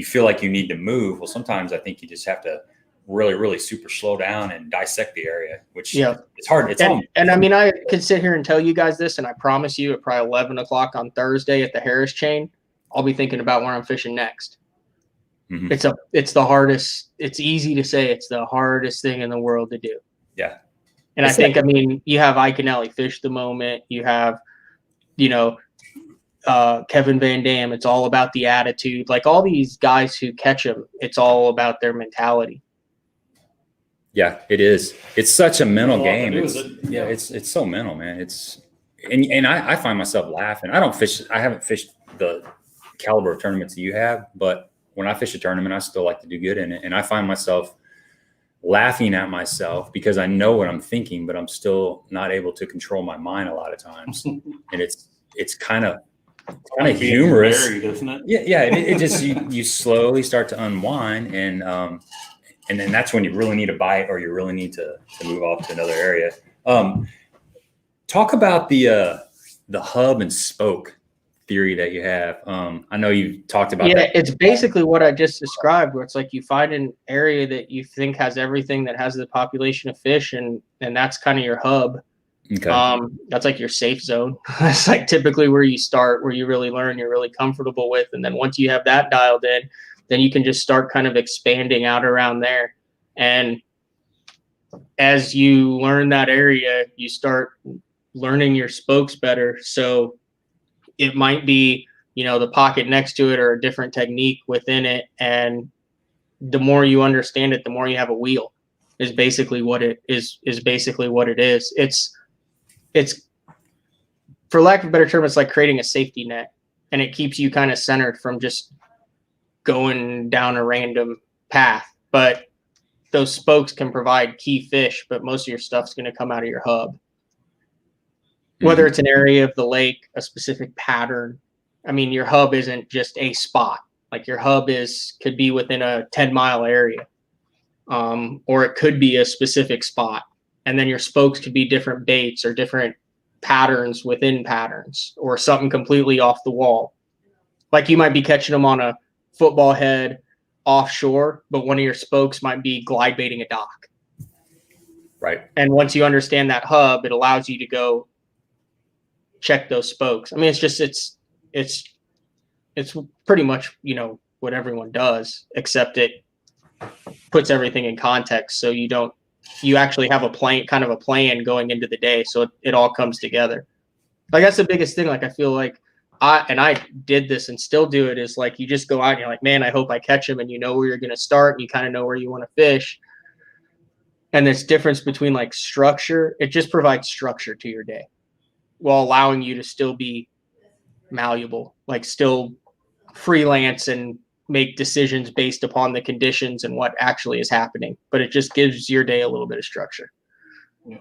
feel like you need to move. Well, sometimes I think you just have to really, really super slow down and dissect the area, which it's hard. And I mean, I could sit here and tell you guys this, and I promise you at probably 11 o'clock on Thursday at the Harris chain, I'll be thinking about where I'm fishing next. Mm-hmm. It's the hardest. It's easy to say it's the hardest thing in the world to do. Yeah. And I think, I mean, you have Iconelli Fish the Moment. You have, Kevin Van Dam. It's all about the attitude. Like all these guys who catch them, it's all about their mentality. Yeah, it is. It's such a mental game. It's so mental, man. And I find myself laughing. I haven't fished the caliber of tournaments that you have, but when I fish a tournament, I still like to do good in it. And I find myself laughing at myself because I know what I'm thinking, but I'm still not able to control my mind a lot of times. And it's kind of humorous, married, isn't it? Yeah. It just you slowly start to unwind, and then that's when you really need a bite, or you really need to move off to another area. Talk about the hub and spoke theory that you have. I know you talked about that. Yeah, it's basically what I just described, where it's like you find an area that you think has everything that has the population of fish, and that's kind of your hub. Okay. That's like your safe zone. That's like typically where you start, where you really learn, you're really comfortable with. And then once you have that dialed in, then you can just start kind of expanding out around there. And as you learn that area, you start learning your spokes better. So it might be, the pocket next to it or a different technique within it. And the more you understand it, the more you have a wheel is basically what it is basically what it is. It's for lack of a better term, it's like creating a safety net, and it keeps you kind of centered from just going down a random path. But those spokes can provide key fish, but most of your stuff's going to come out of your hub. Whether it's an area of the lake, a specific pattern. I mean, your hub isn't just a spot. Like your hub could be within a 10-mile area, or it could be a specific spot. And then your spokes could be different baits or different patterns within patterns, or something completely off the wall. Like you might be catching them on a football head offshore, but one of your spokes might be glide baiting a dock. Right. And once you understand that hub, it allows you to go check those spokes. I mean, it's pretty much, what everyone does, except it puts everything in context. So you actually have a plan going into the day. So it all comes together. Like that's the biggest thing. Like I feel like I did this and still do it, is like you just go out and you're like, man, I hope I catch him, and you know where you're going to start, and you kind of know where you want to fish. And this difference between like structure, it just provides structure to your day while allowing you to still be malleable, like still freelance and make decisions based upon the conditions and what actually is happening. But it just gives your day a little bit of structure. Yeah.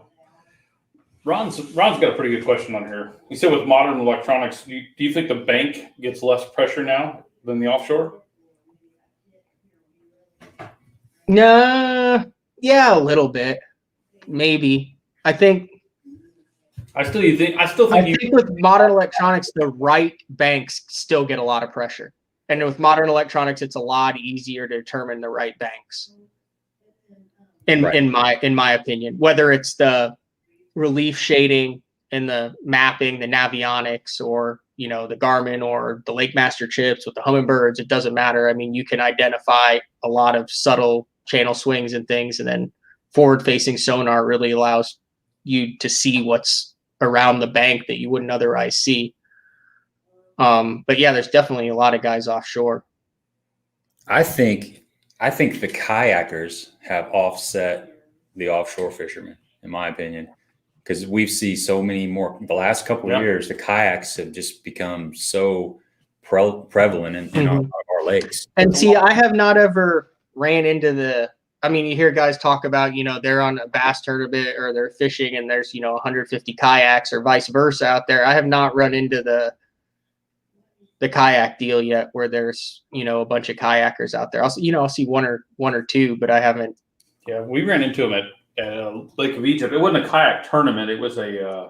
Ron's got a pretty good question on here. He said, with modern electronics, do you think the bank gets less pressure now than the offshore? Yeah, a little bit, maybe. I think with modern electronics, the right banks still get a lot of pressure. And with modern electronics, it's a lot easier to determine the right banks. In my opinion, whether it's the relief shading and the mapping, the navionics, or the Garmin or the Lake Master chips with the Humminbirds, it doesn't matter. I mean, you can identify a lot of subtle channel swings and things, and then forward-facing sonar really allows you to see what's around the bank that you wouldn't otherwise see. But yeah, there's definitely a lot of guys offshore. I think the kayakers have offset the offshore fishermen, in my opinion, because we've seen so many more. The last couple of years, the kayaks have just become so prevalent in our lakes. And see, I have not ever ran into the. I mean, you hear guys talk about, they're on a bass tournament or they're fishing and there's, 150 kayaks or vice versa out there. I have not run into the kayak deal yet where there's, a bunch of kayakers out there. I'll see one or two, but I haven't. Yeah, we ran into them at Lake of Egypt. It wasn't a kayak tournament. It was I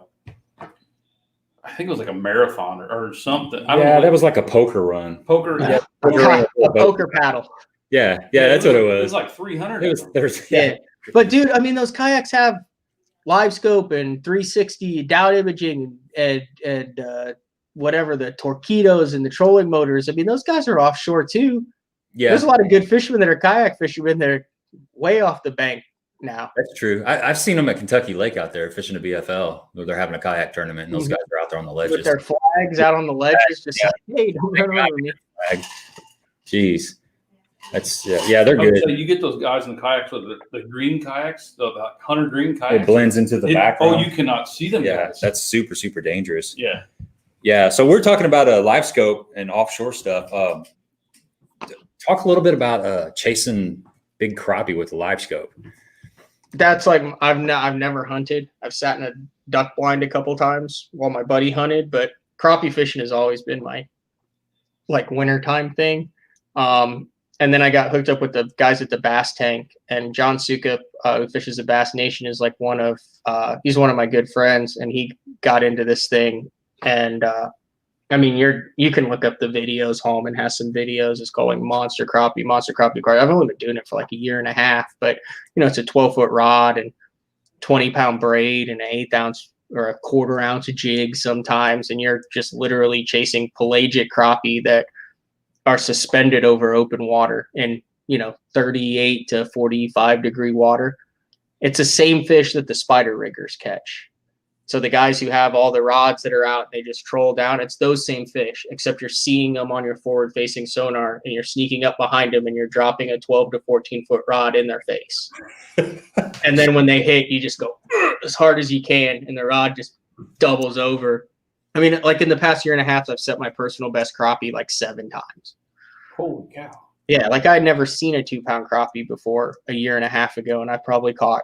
think it was like a marathon or something. That was like a poker run. Poker, yeah. A poker paddle. Yeah, that's what it was. It was like 300. Yeah. But dude, I mean, those kayaks have LiveScope and 360 down imaging and whatever, the torpedoes and the trolling motors. I mean, those guys are offshore too. Yeah. There's a lot of good fishermen that are kayak fishermen that are way off the bank now. That's true. I've seen them at Kentucky Lake out there fishing a BFL where they're having a kayak tournament and those guys are out there on the ledges. With their flags out on the ledges, just like, hey, don't run over me. Jeez. That's they're good. So you get those guys in the kayaks with the green kayaks, the hunter green kayaks. It blends into the background. Oh, you cannot see them. Yeah, guys. that's super, super dangerous. Yeah. Yeah. So we're talking about LiveScope and offshore stuff. Talk a little bit about chasing big crappie with the LiveScope. That's like I've never hunted. I've sat in a duck blind a couple times while my buddy hunted, but crappie fishing has always been my wintertime thing. And then I got hooked up with the guys at the Bass Tank, and John Sukup, who fishes the Bass Nation, is he's one of my good friends, and he got into this thing. And I mean, you can look up the videos. Holman has some videos. It's called Monster Crappie. I've only been doing it for like a year and a half, but it's a 12-foot rod and 20-pound braid and an 1/8 ounce or a 1/4 ounce jig sometimes, and you're just literally chasing pelagic crappie that are suspended over open water in 38 to 45 degree water. It's the same fish that the spider riggers catch. So the guys who have all the rods that are out, they just troll down. It's those same fish, except you're seeing them on your forward facing sonar and you're sneaking up behind them and you're dropping a 12 to 14 foot rod in their face. And then when they hit, you just go as hard as you can and the rod just doubles over. I mean, like in the past year and a half, I've set my personal best crappie like 7 times. Holy cow. Yeah, like I had never seen a 2-pound crappie before a year and a half ago, and I probably caught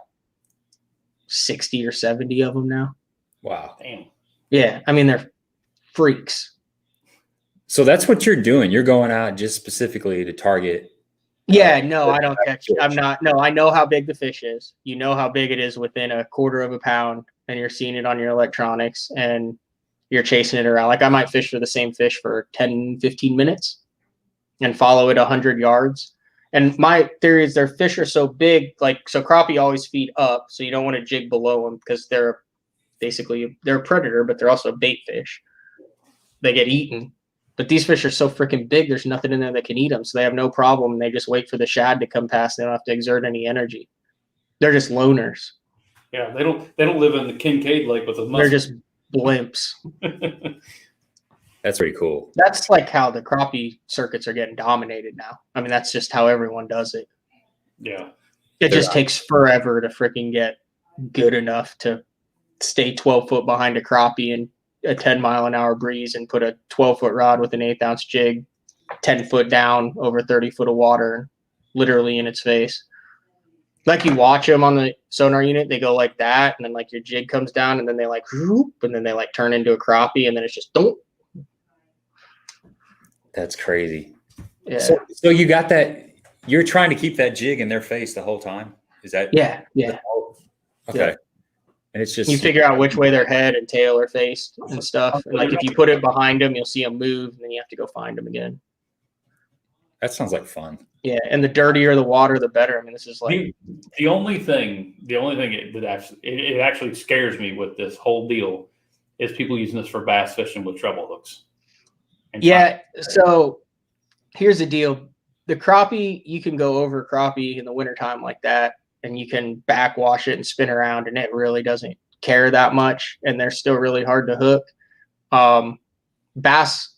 60 or 70 of them now. Wow. Damn. Yeah, I mean, they're freaks. So that's what you're doing. You're going out just specifically to target. Yeah, no, I don't catch. I'm not. No, I know how big the fish is. You know how big it is within a 1/4 pound, and you're seeing it on your electronics, and you're chasing it around. Like I might fish for the same fish for 10, 15 minutes and follow it 100 yards. And my theory is their fish are so big, so crappie always feed up, so you don't want to jig below them because they're a predator, but they're also a bait fish. They get eaten. But these fish are so freaking big, there's nothing in there that can eat them, so they have no problem. They just wait for the shad to come past. They don't have to exert any energy. They're just loners. Yeah, they don't live in the Kincaid Lake with a muscle. They're just blimps. That's pretty cool. That's like how the crappie circuits are getting dominated now. I mean, that's just how everyone does it. Yeah. It just takes forever to freaking get good enough to stay 12 foot behind a crappie in a 10-mile-an-hour breeze and put a 12-foot rod with an 1/8 ounce jig 10 foot down over 30 foot of water, literally in its face. Like you watch them on the sonar unit, they go like that, and then like your jig comes down, and then they whoop, and then they turn into a crappie, and then it's just don't. That's crazy. Yeah. So you got that. You're trying to keep that jig in their face the whole time. Is that? Yeah. Okay. Yeah. And it's just you figure out which way their head and tail are faced and stuff. And like if you put it behind them, you'll see them move, and then you have to go find them again. That sounds like fun. Yeah, and the dirtier the water, the better. I mean, this is like the only thing that actually scares me with this whole deal is people using this for bass fishing with treble hooks. Yeah. So here's the deal. The crappie, you can go over crappie in the wintertime like that, and you can backwash it and spin around, and it really doesn't care that much, and they're still really hard to hook. Bass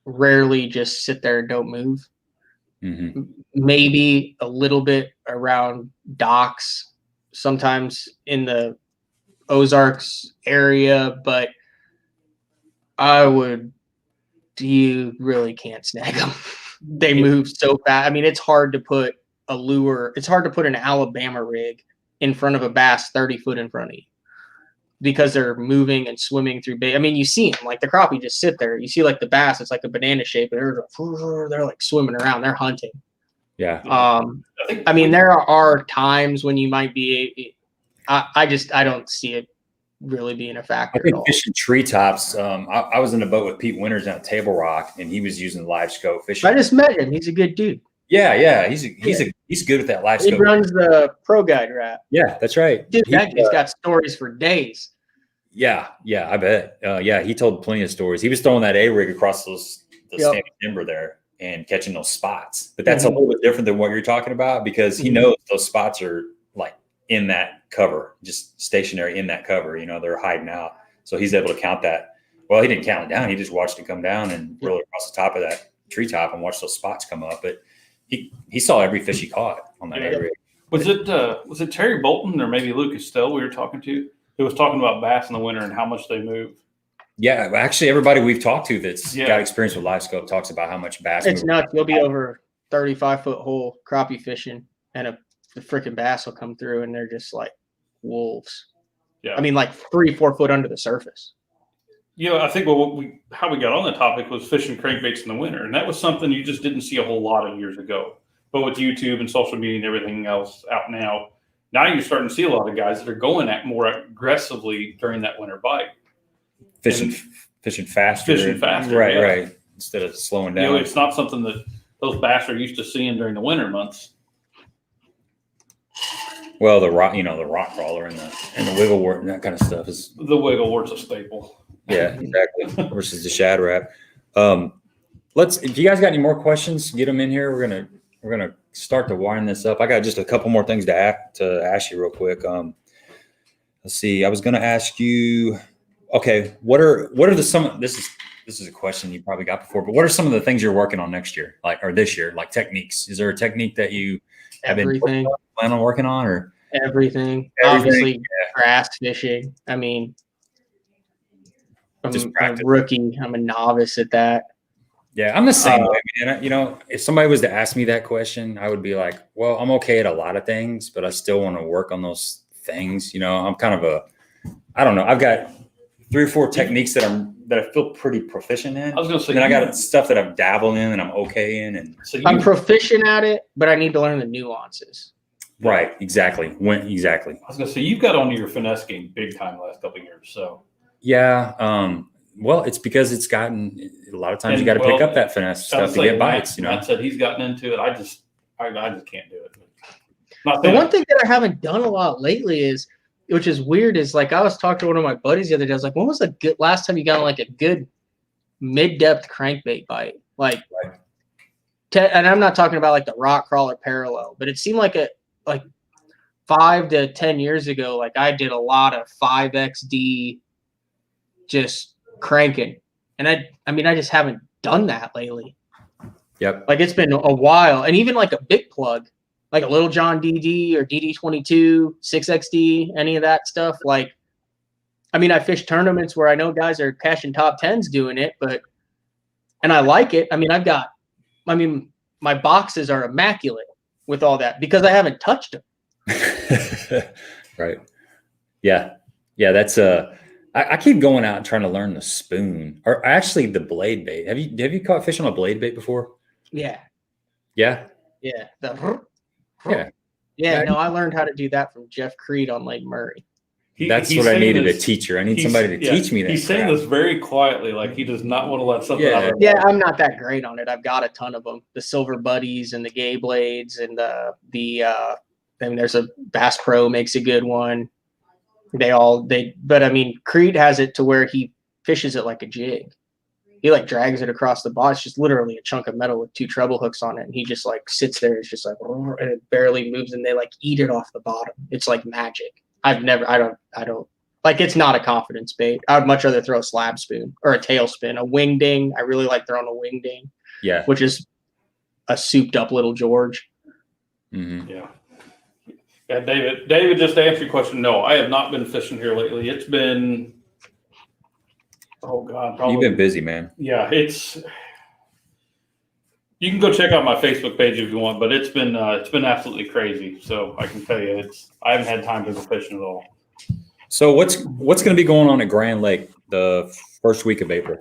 rarely just sit there and don't move. maybe a little bit around docks, sometimes in the Ozarks area, but you really can't snag them. They move so fast. I mean, it's hard to put a lure. It's hard to put an Alabama rig in front of a bass 30 foot in front of you because they're moving and swimming through bait. I mean, you see them like the crappie just sit there. You see like the bass, it's like a banana shape. They're like swimming around. They're hunting. Yeah. I mean, there are times when you might be. I don't see it really being a factor. I think fishing treetops. I was in a boat with Pete Winters down at Table Rock, and he was using LiveScope fishing. I just met him. He's a good dude. Yeah. He's good with that LiveScope. He runs the Pro Guide Wrap. Yeah, that's right. Dude, that dude's got stories for days. Yeah, I bet. He told plenty of stories. He was throwing that A-rig across the standing timber there and catching those spots. But that's a little bit different than what you're talking about because he knows those spots are like in that cover, just stationary in that cover. They're hiding out. So he's able to count that. Well, he didn't count it down. He just watched it come down and roll across the top of that treetop and watch those spots come up. But he saw every fish he caught on that A-rig. Was it Terry Bolton or maybe Lucas Stell we were talking to? Who was talking about bass in the winter and how much they move? Yeah, actually, everybody we've talked to that's got experience with LiveScope talks about how much bass. It's nuts. You'll be over 35-foot hole crappie fishing, and the freaking bass will come through, and they're just like wolves. Yeah, I mean, like 3-4 foot under the surface. I think how we got on the topic was fishing crankbaits in the winter, and that was something you just didn't see a whole lot of years ago. But with YouTube and social media and everything else out now you're starting to see a lot of guys that are going at more aggressively during that winter bite. Fishing faster. Right. Instead of slowing down. It's not something that those bass are used to seeing during the winter months. Well, the rock crawler and the wiggle wort and that kind of stuff is. The wiggle wort's a staple. Yeah, exactly. Versus the shad wrap. If you guys got any more questions, get them in here. We're gonna start to wind this up. I got just a couple more things to ask you real quick. Let's see. I was gonna ask you. Okay, what are this is a question you probably got before, but what are some of the things you're working on next year, or this year, like techniques? Is there a technique that you have been plan on working on, or everything? Obviously, grass fishing. I mean, I'm a rookie. I'm a novice at that. Yeah, I'm the same way, man. If somebody was to ask me that question, I would be like, well, I'm okay at a lot of things, but I still want to work on those things. I'm kind of I don't know. I've got 3 or 4 techniques that I feel pretty proficient in. I was going to say, and I got stuff that I'm dabbling in and I'm okay in. And so I'm proficient at it, but I need to learn the nuances. Right. Exactly. Exactly. I was going to say, you've got onto your finesse game big time the last couple of years. So yeah. Well, it's because it's gotten a lot of times you got to pick up that finesse stuff to get bites. Matt said he's gotten into it. I just can't do it. The one thing that I haven't done a lot lately is, which is weird, is like I was talking to one of my buddies the other day. I was like, when was the last time you got like a good mid-depth crankbait bite? Like, and I'm not talking about like the rock crawler parallel, but it seemed like 5 to 10 years ago, like I did a lot of 5XD just cranking. And I just haven't done that lately. Yep. Like it's been a while. And even like a big plug, like a Little John DD or DD22, 6XD, any of that stuff. Like, I fish tournaments where I know guys are cashing top 10s doing it, and I like it. My boxes are immaculate with all that because I haven't touched them. Right. Yeah. Yeah. That's I keep going out and trying to learn the spoon, or actually the blade bait. Have you caught fish on a blade bait before? Yeah. Yeah. Yeah. Yeah. No, I learned how to do that from Jeff Creed on Lake Murray. That's what I needed, a teacher. I need somebody to teach me that. He's saying this very quietly, like he does not want to let something out. Yeah, I'm not that great on it. I've got a ton of them. The Silver Buddies and the Gay Blades and then there's a Bass Pro makes a good one. But Creed has it to where he fishes it like a jig. He like drags it across the bottom. It's just literally a chunk of metal with 2 treble hooks on it. And he just like sits there. It's just like, and it barely moves. And they like eat it off the bottom. It's like magic. I don't like, it's not a confidence bait. I would much rather throw a slab spoon or a tailspin, a wing ding. I really like throwing a wing ding. Yeah. Which is a souped up little George. Mm-hmm. Yeah. Yeah, David, just to answer your question, no, I have not been fishing here lately. It's been, oh God, probably. You've been busy, man. Yeah, you can go check out my Facebook page if you want, but it's been absolutely crazy. So I can tell you, I haven't had time to go fishing at all. So what's going to be going on at Grand Lake the first week of April?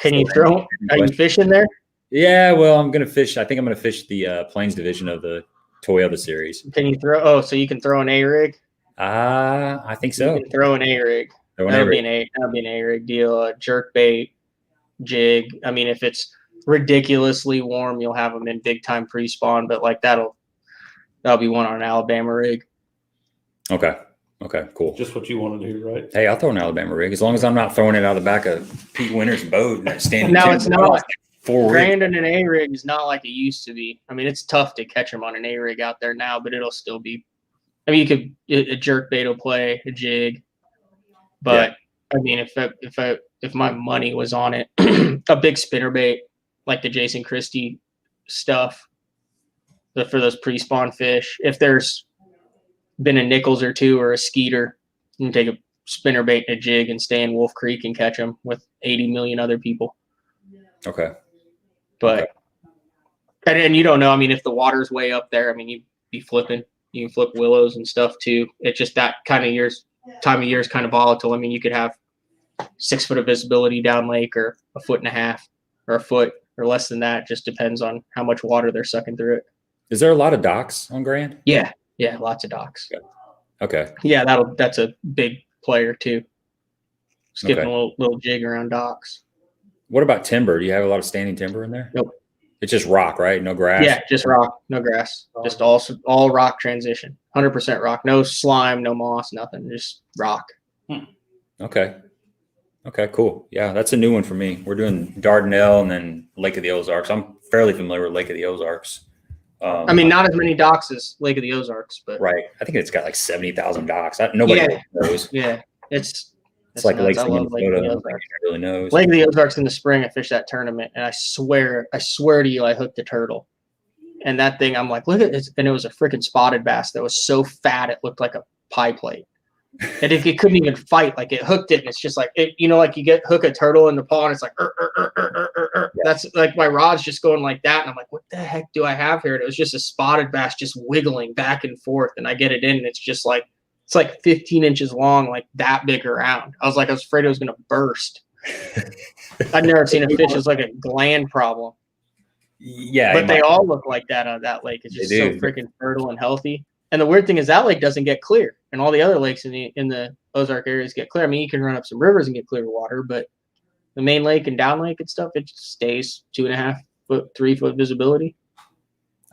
Are you fishing there? Yeah, well, I'm going to fish. I think I'm going to fish the Plains division of the Toyota series. Can you throw? Oh, so you can throw an A-rig? I think so. You can throw an A-rig. That'll be an A-rig deal. A jerk bait, jig. I mean, if it's ridiculously warm, you'll have them in big time pre-spawn, but like that'll be one on an Alabama rig. Okay, cool. Just what you want to do, right? Hey, I'll throw an Alabama rig as long as I'm not throwing it out of the back of Pete Winter's boat. Standing now it's not. Grand and an A-rig is not like it used to be. I mean, it's tough to catch them on an A-rig out there now, but it'll still be. I mean, a jerk bait will play, a jig, but I mean, if my money was on it, a big spinner bait like the Jason Christie stuff, for those pre-spawn fish. If there's been a Nichols or two or a Skeeter, you can take a spinner bait and a jig and stay in Wolf Creek and catch them with 80 million other people. Okay. But and you don't know. I mean, if the water's way up there, I mean, you'd be flipping. You can flip willows and stuff too. It's just that time of year is kind of volatile. I mean, you could have 6 foot of visibility down lake, or 1.5 feet, or a foot, or less than that. Just depends on how much water they're sucking through it. Is there a lot of docks on Grand? Yeah, lots of docks. Okay. Yeah, that's a big player too. Skipping a little jig around docks. What about timber? Do you have a lot of standing timber in there? Nope. It's just rock, right? No grass? Yeah, just rock, no grass. Just all rock transition. 100% rock. No slime, no moss, nothing. Just rock. Okay, cool. Yeah, that's a new one for me. We're doing Dardanelle and then Lake of the Ozarks. I'm fairly familiar with Lake of the Ozarks. I mean, not as many docks as Lake of the Ozarks, but right. I think it's got like 70,000 docks. Nobody knows. Yeah, it's like nuts. Lake Nobody really knows. Lake of the Ozarks in the spring, I fished that tournament, and I swear to you, I hooked a turtle. And that thing, I'm like, look at this. And it was a freaking spotted bass that was so fat it looked like a pie plate. And it couldn't even fight. Like, it hooked it, and it's just like, like you hook a turtle in the paw, and it's like, Yeah. That's like my rod's just going like that. And I'm like, what the heck do I have here? And it was just a spotted bass just wiggling back and forth. And I get it in, and it's just like, it's like 15 inches long, like that big around. I was afraid it was going to burst. I'd never seen a fish as like a gland problem. Yeah. But they all look like that on that lake. It's just so freaking fertile and healthy. And the weird thing is that lake doesn't get clear. And all the other lakes in the Ozark areas get clear. I mean, you can run up some rivers and get clear water, but the main lake and down lake and stuff, it just stays 2.5 foot, 3 foot visibility.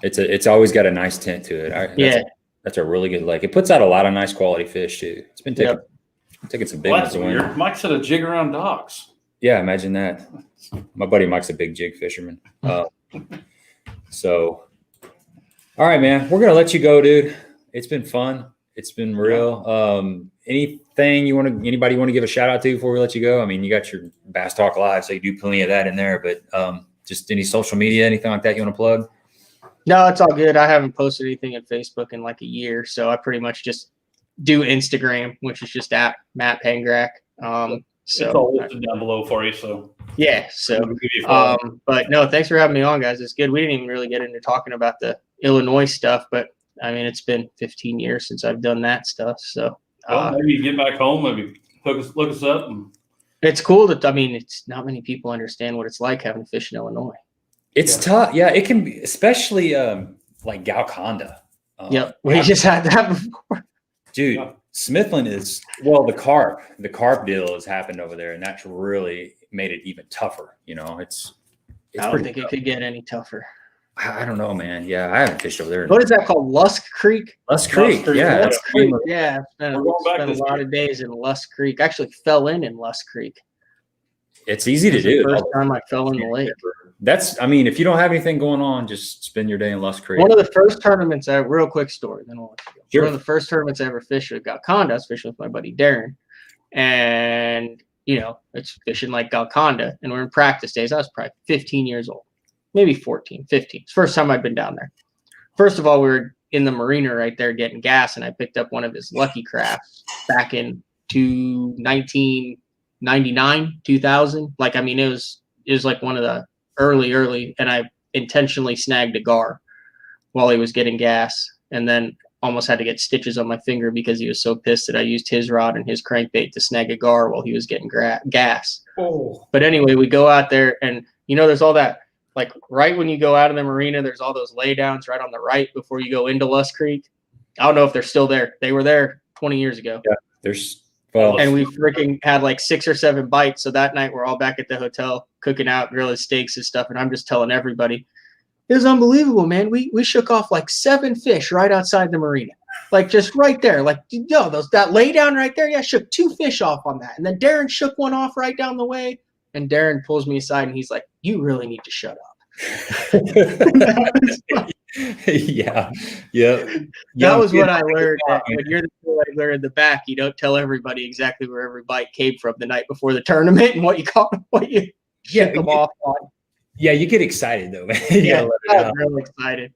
It's always got a nice tint to it. That's a really good lake. It puts out a lot of nice quality fish too. It's been taking some big ones to win. Mike said a jig around docks. Yeah, imagine that. My buddy Mike's a big jig fisherman. So, all right, man, we're gonna let you go, dude. It's been fun. It's been real. Anything anybody you want to give a shout out to before we let you go? I mean, you got your Bass Talk Live, so you do plenty of that in there. But just any social media, anything like that you want to plug? No, it's all good. I haven't posted anything on Facebook in like a year, so I pretty much just do Instagram, which is just at Matt Pangrac. It's all listed down below for you. So yeah. So, but no, thanks for having me on, guys. It's good. We didn't even really get into talking about the Illinois stuff, but I mean, it's been 15 years since I've done that stuff. So maybe you get back home, maybe look us up. It's cool that, I mean, it's not many people understand what it's like having to fish in Illinois. It's tough. Yeah, it can be, especially like Galconda. We just had that before. Dude, Smithland is, the carp deal has happened over there, and that's really made it even tougher. It's I don't think it could get any tougher. I don't know, man. Yeah, I haven't fished over there. What is that called? Lusk Creek? Lusk Creek. Yeah. Lusk Creek. Yeah. Spent a lot of days in Lusk Creek. Actually fell in Lusk Creek. It's easy to do. The first time I fell in the lake. If you don't have anything going on, just spend your day in Lusk Creek. One of the first tournaments, real quick story, then I'll let you go. Sure. One of the first tournaments I ever fished with Galconda, I was fishing with my buddy Darren. And, it's fishing like Galconda. And we're in practice days. I was probably 15 years old. maybe 14, 15. It's the first time I'd been down there. First of all, we were in the marina right there getting gas, and I picked up one of his Lucky Crafts back in 1999, 2000. Like, I mean, it was like one of the early, and I intentionally snagged a gar while he was getting gas, and then almost had to get stitches on my finger because he was so pissed that I used his rod and his crankbait to snag a gar while he was getting gas. Oh. But anyway, we go out there, and there's all that, like right when you go out of the marina, there's all those laydowns right on the right before you go into Lust Creek. I don't know if they're still there. They were there 20 years ago. Yeah, and we freaking had like 6 or 7 bites. So that night we're all back at the hotel cooking out, grilling steaks and stuff, and I'm just telling everybody, it was unbelievable, man. We shook off like 7 fish right outside the marina, like just right there. Like, that lay down right there. Yeah, shook 2 fish off on that, and then Darren shook one off right down the way. And Darren pulls me aside and he's like, "You really need to shut up." Yeah. That was what I learned. When you're the bootlegger in the back, you don't tell everybody exactly where every bite came from the night before the tournament and what you shook them off on. Yeah, you get excited though, man. Yeah, I was really excited.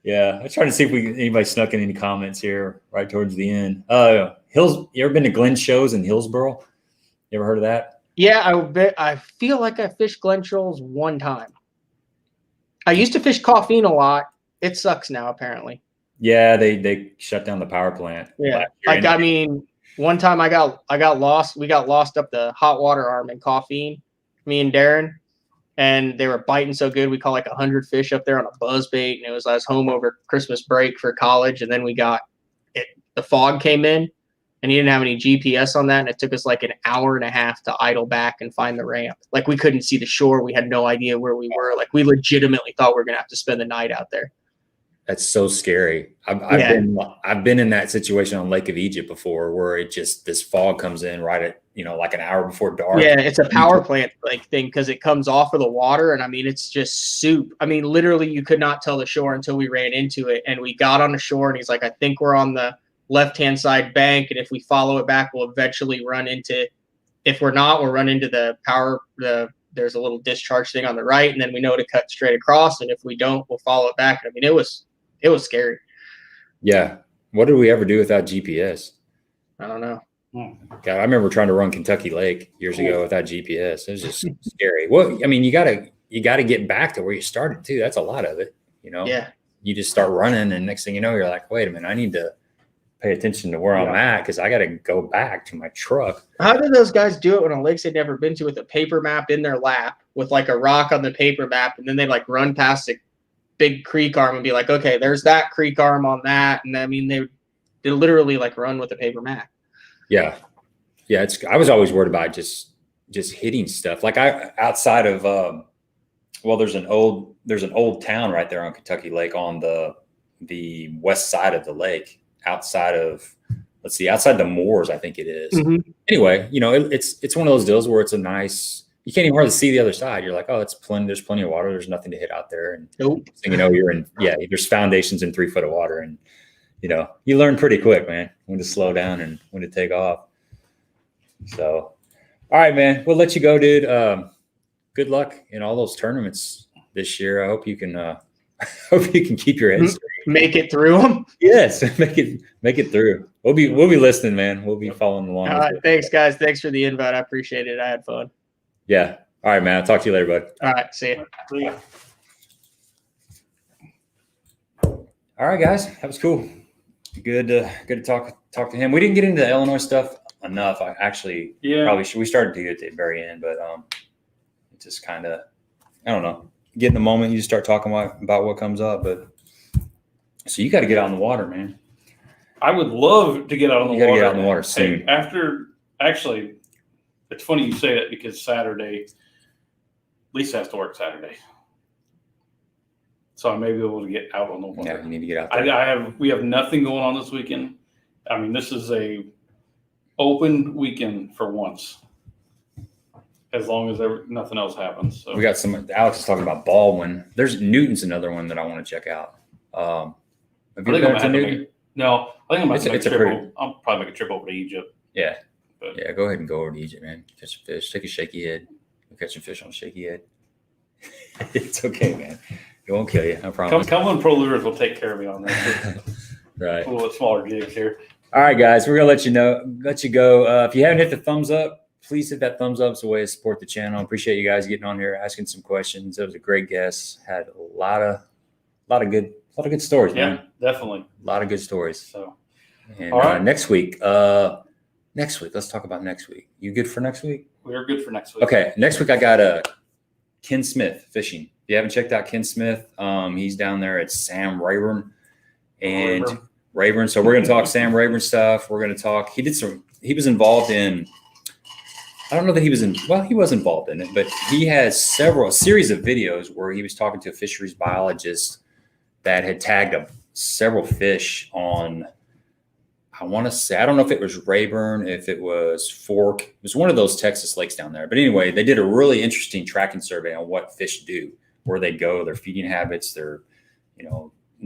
Yeah, I'm trying to see if anybody snuck in any comments here right towards the end. You ever been to Glenn shows in Hillsboro? You ever heard of that? Yeah, I feel like I fished Glen Shoals one time. I used to fish Coffeen a lot. It sucks now, apparently. Yeah, they shut down the power plant. Yeah, one time I got lost. We got lost up the hot water arm in Coffeen, me and Darren, and they were biting so good. We caught like 100 fish up there on a buzz bait, and I was home over Christmas break for college, and then the fog came in. And he didn't have any GPS on that, and it took us like an hour and a half to idle back and find the ramp. Like, we couldn't see the shore. We had no idea where we were. Like, we legitimately thought we were gonna have to spend the night out there. That's so scary. I've been in that situation on Lake of Egypt before, where this fog comes in right at like an hour before dark. Yeah, it's a power plant thing because it comes off of the water, and I mean it's just soup. I mean, literally, you could not tell the shore until we ran into it, and we got on the shore, and he's like, "I think we're on the left-hand side bank, and if we follow it back, we'll eventually run into, if we're not, we'll run into the power, there's a little discharge thing on the right, and then we know to cut straight across, and if we don't, we'll follow it back." I mean, it was scary. Yeah. What did we ever do without GPS? I don't know. God, I remember trying to run Kentucky Lake years ago without GPS. It was just scary. Well, I mean, you gotta get back to where you started too. That's a lot of it, Yeah. You just start running, and next thing you know, you're like, wait a minute, I need to pay attention to where I'm at because I got to go back to my truck. How did those guys do it on a lakes they'd never been to with a paper map in their lap with like a rock on the paper map, and then they like run past a big creek arm and be like, okay, there's that creek arm on that, and I mean they literally like run with a paper map. Yeah. I was always worried about just hitting stuff. Like outside of there's an old town right there on Kentucky Lake on the west side of the lake. Outside the moors, I think it is. Mm-hmm. Anyway, it's one of those deals where it's a nice, you can't even hardly see the other side. You're like, oh, there's plenty of water. There's nothing to hit out there. And nope. So, you're in, there's foundations in 3 foot of water. And, you learn pretty quick, man, when to slow down and when to take off. So, all right, man, we'll let you go, dude. Good luck in all those tournaments this year. I hope you can, keep your head straight. Make it through them. Yes, make it through. We'll be listening, man. We'll be following along. All right, thanks, guys. Thanks for the invite. I appreciate it. I had fun. Yeah. All right, man. I'll talk to you later, bud. All right. See you. All right, guys. That was cool. Good to talk to him. We didn't get into the Illinois stuff enough. I actually probably should. We started to get to the very end, but it just kind of, I don't know. Get in the moment, you just start talking about what comes up. But so you got to get out in the water, man. I would love to get out on the water. You got to get out in the water soon. Actually, it's funny you say that because Saturday, Lisa has to work Saturday. So I may be able to get out on the water. Yeah, you need to get out there. We have nothing going on this weekend. I mean, this is a open weekend for once. As long as nothing else happens. So we got Alex is talking about Baldwin. There's Newton's another one that I want to check out. Have you been to Newton? No, I think I'm going to make a trip. I'll probably make a trip over to Egypt. Yeah. Go ahead and go over to Egypt, man. Catch some fish. Take a shaky head. We'll catch some fish on a shaky head. It's okay, man. It won't kill you. I promise. Cumberland Pro Lures will take care of me on that. Right. A little bit smaller jigs here. All right, guys, we're gonna let you go. If you haven't hit the thumbs up, please hit that thumbs up. It's a way to support the channel. Appreciate you guys getting on here, asking some questions. It was a great guest. Had a lot of good stories, man. Yeah, definitely. A lot of good stories. So, and all right. Next week, let's talk about next week. You good for next week? We're good for next week. Okay, next week I got Ken Smith fishing. If you haven't checked out Ken Smith, he's down there at Sam Rayburn and Rayburn. So we're going to talk Sam Rayburn stuff. We're going to talk. He was involved in. I don't know that he was he was involved in it, but he has a series of videos where he was talking to a fisheries biologist that had tagged several fish on. I want to say, I don't know if it was Rayburn, if it was Fork. It was one of those Texas lakes down there. But anyway, they did a really interesting tracking survey on what fish do, where they go, their feeding habits, their,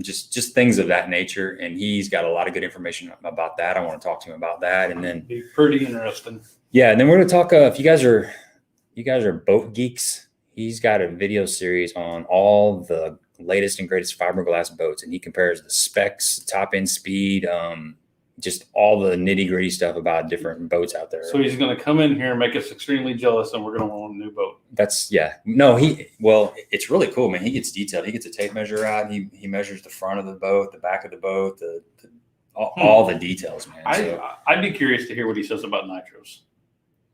just things of that nature. And he's got a lot of good information about that. I want to talk to him about that. And then be pretty interesting. Yeah. And then we're going to talk, if you guys are boat geeks, he's got a video series on all the latest and greatest fiberglass boats. And he compares the specs, top end speed, just all the nitty gritty stuff about different boats out there. So he's going to come in here and make us extremely jealous, and we're going to want a new boat. It's really cool, man. He gets detailed. He gets a tape measure out. He measures the front of the boat, the back of the boat, all the details, man. I'd be curious to hear what he says about nitros.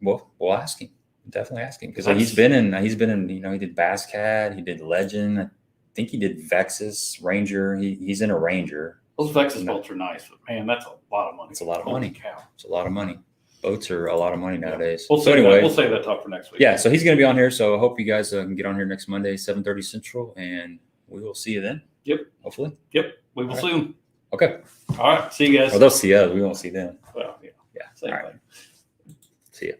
Well, we'll ask him. Definitely ask him, because he's been in, he did Bass Cat, he did Legend. I think he did Vexus, Ranger. He's in a Ranger. Those Vexus boats are nice, but man, that's a lot of money. It's a lot of money. Cow. It's a lot of money. Boats are a lot of money nowadays. We'll save that talk for next week. Yeah, so he's going to be on here. So I hope you guys can get on here next Monday, 7:30 Central, and we will see you then. Yep. Hopefully. Yep. We will see them. Okay. All right. See you guys. Well, they'll see us. We won't see them. Well, yeah. Yeah. Same thing. See ya.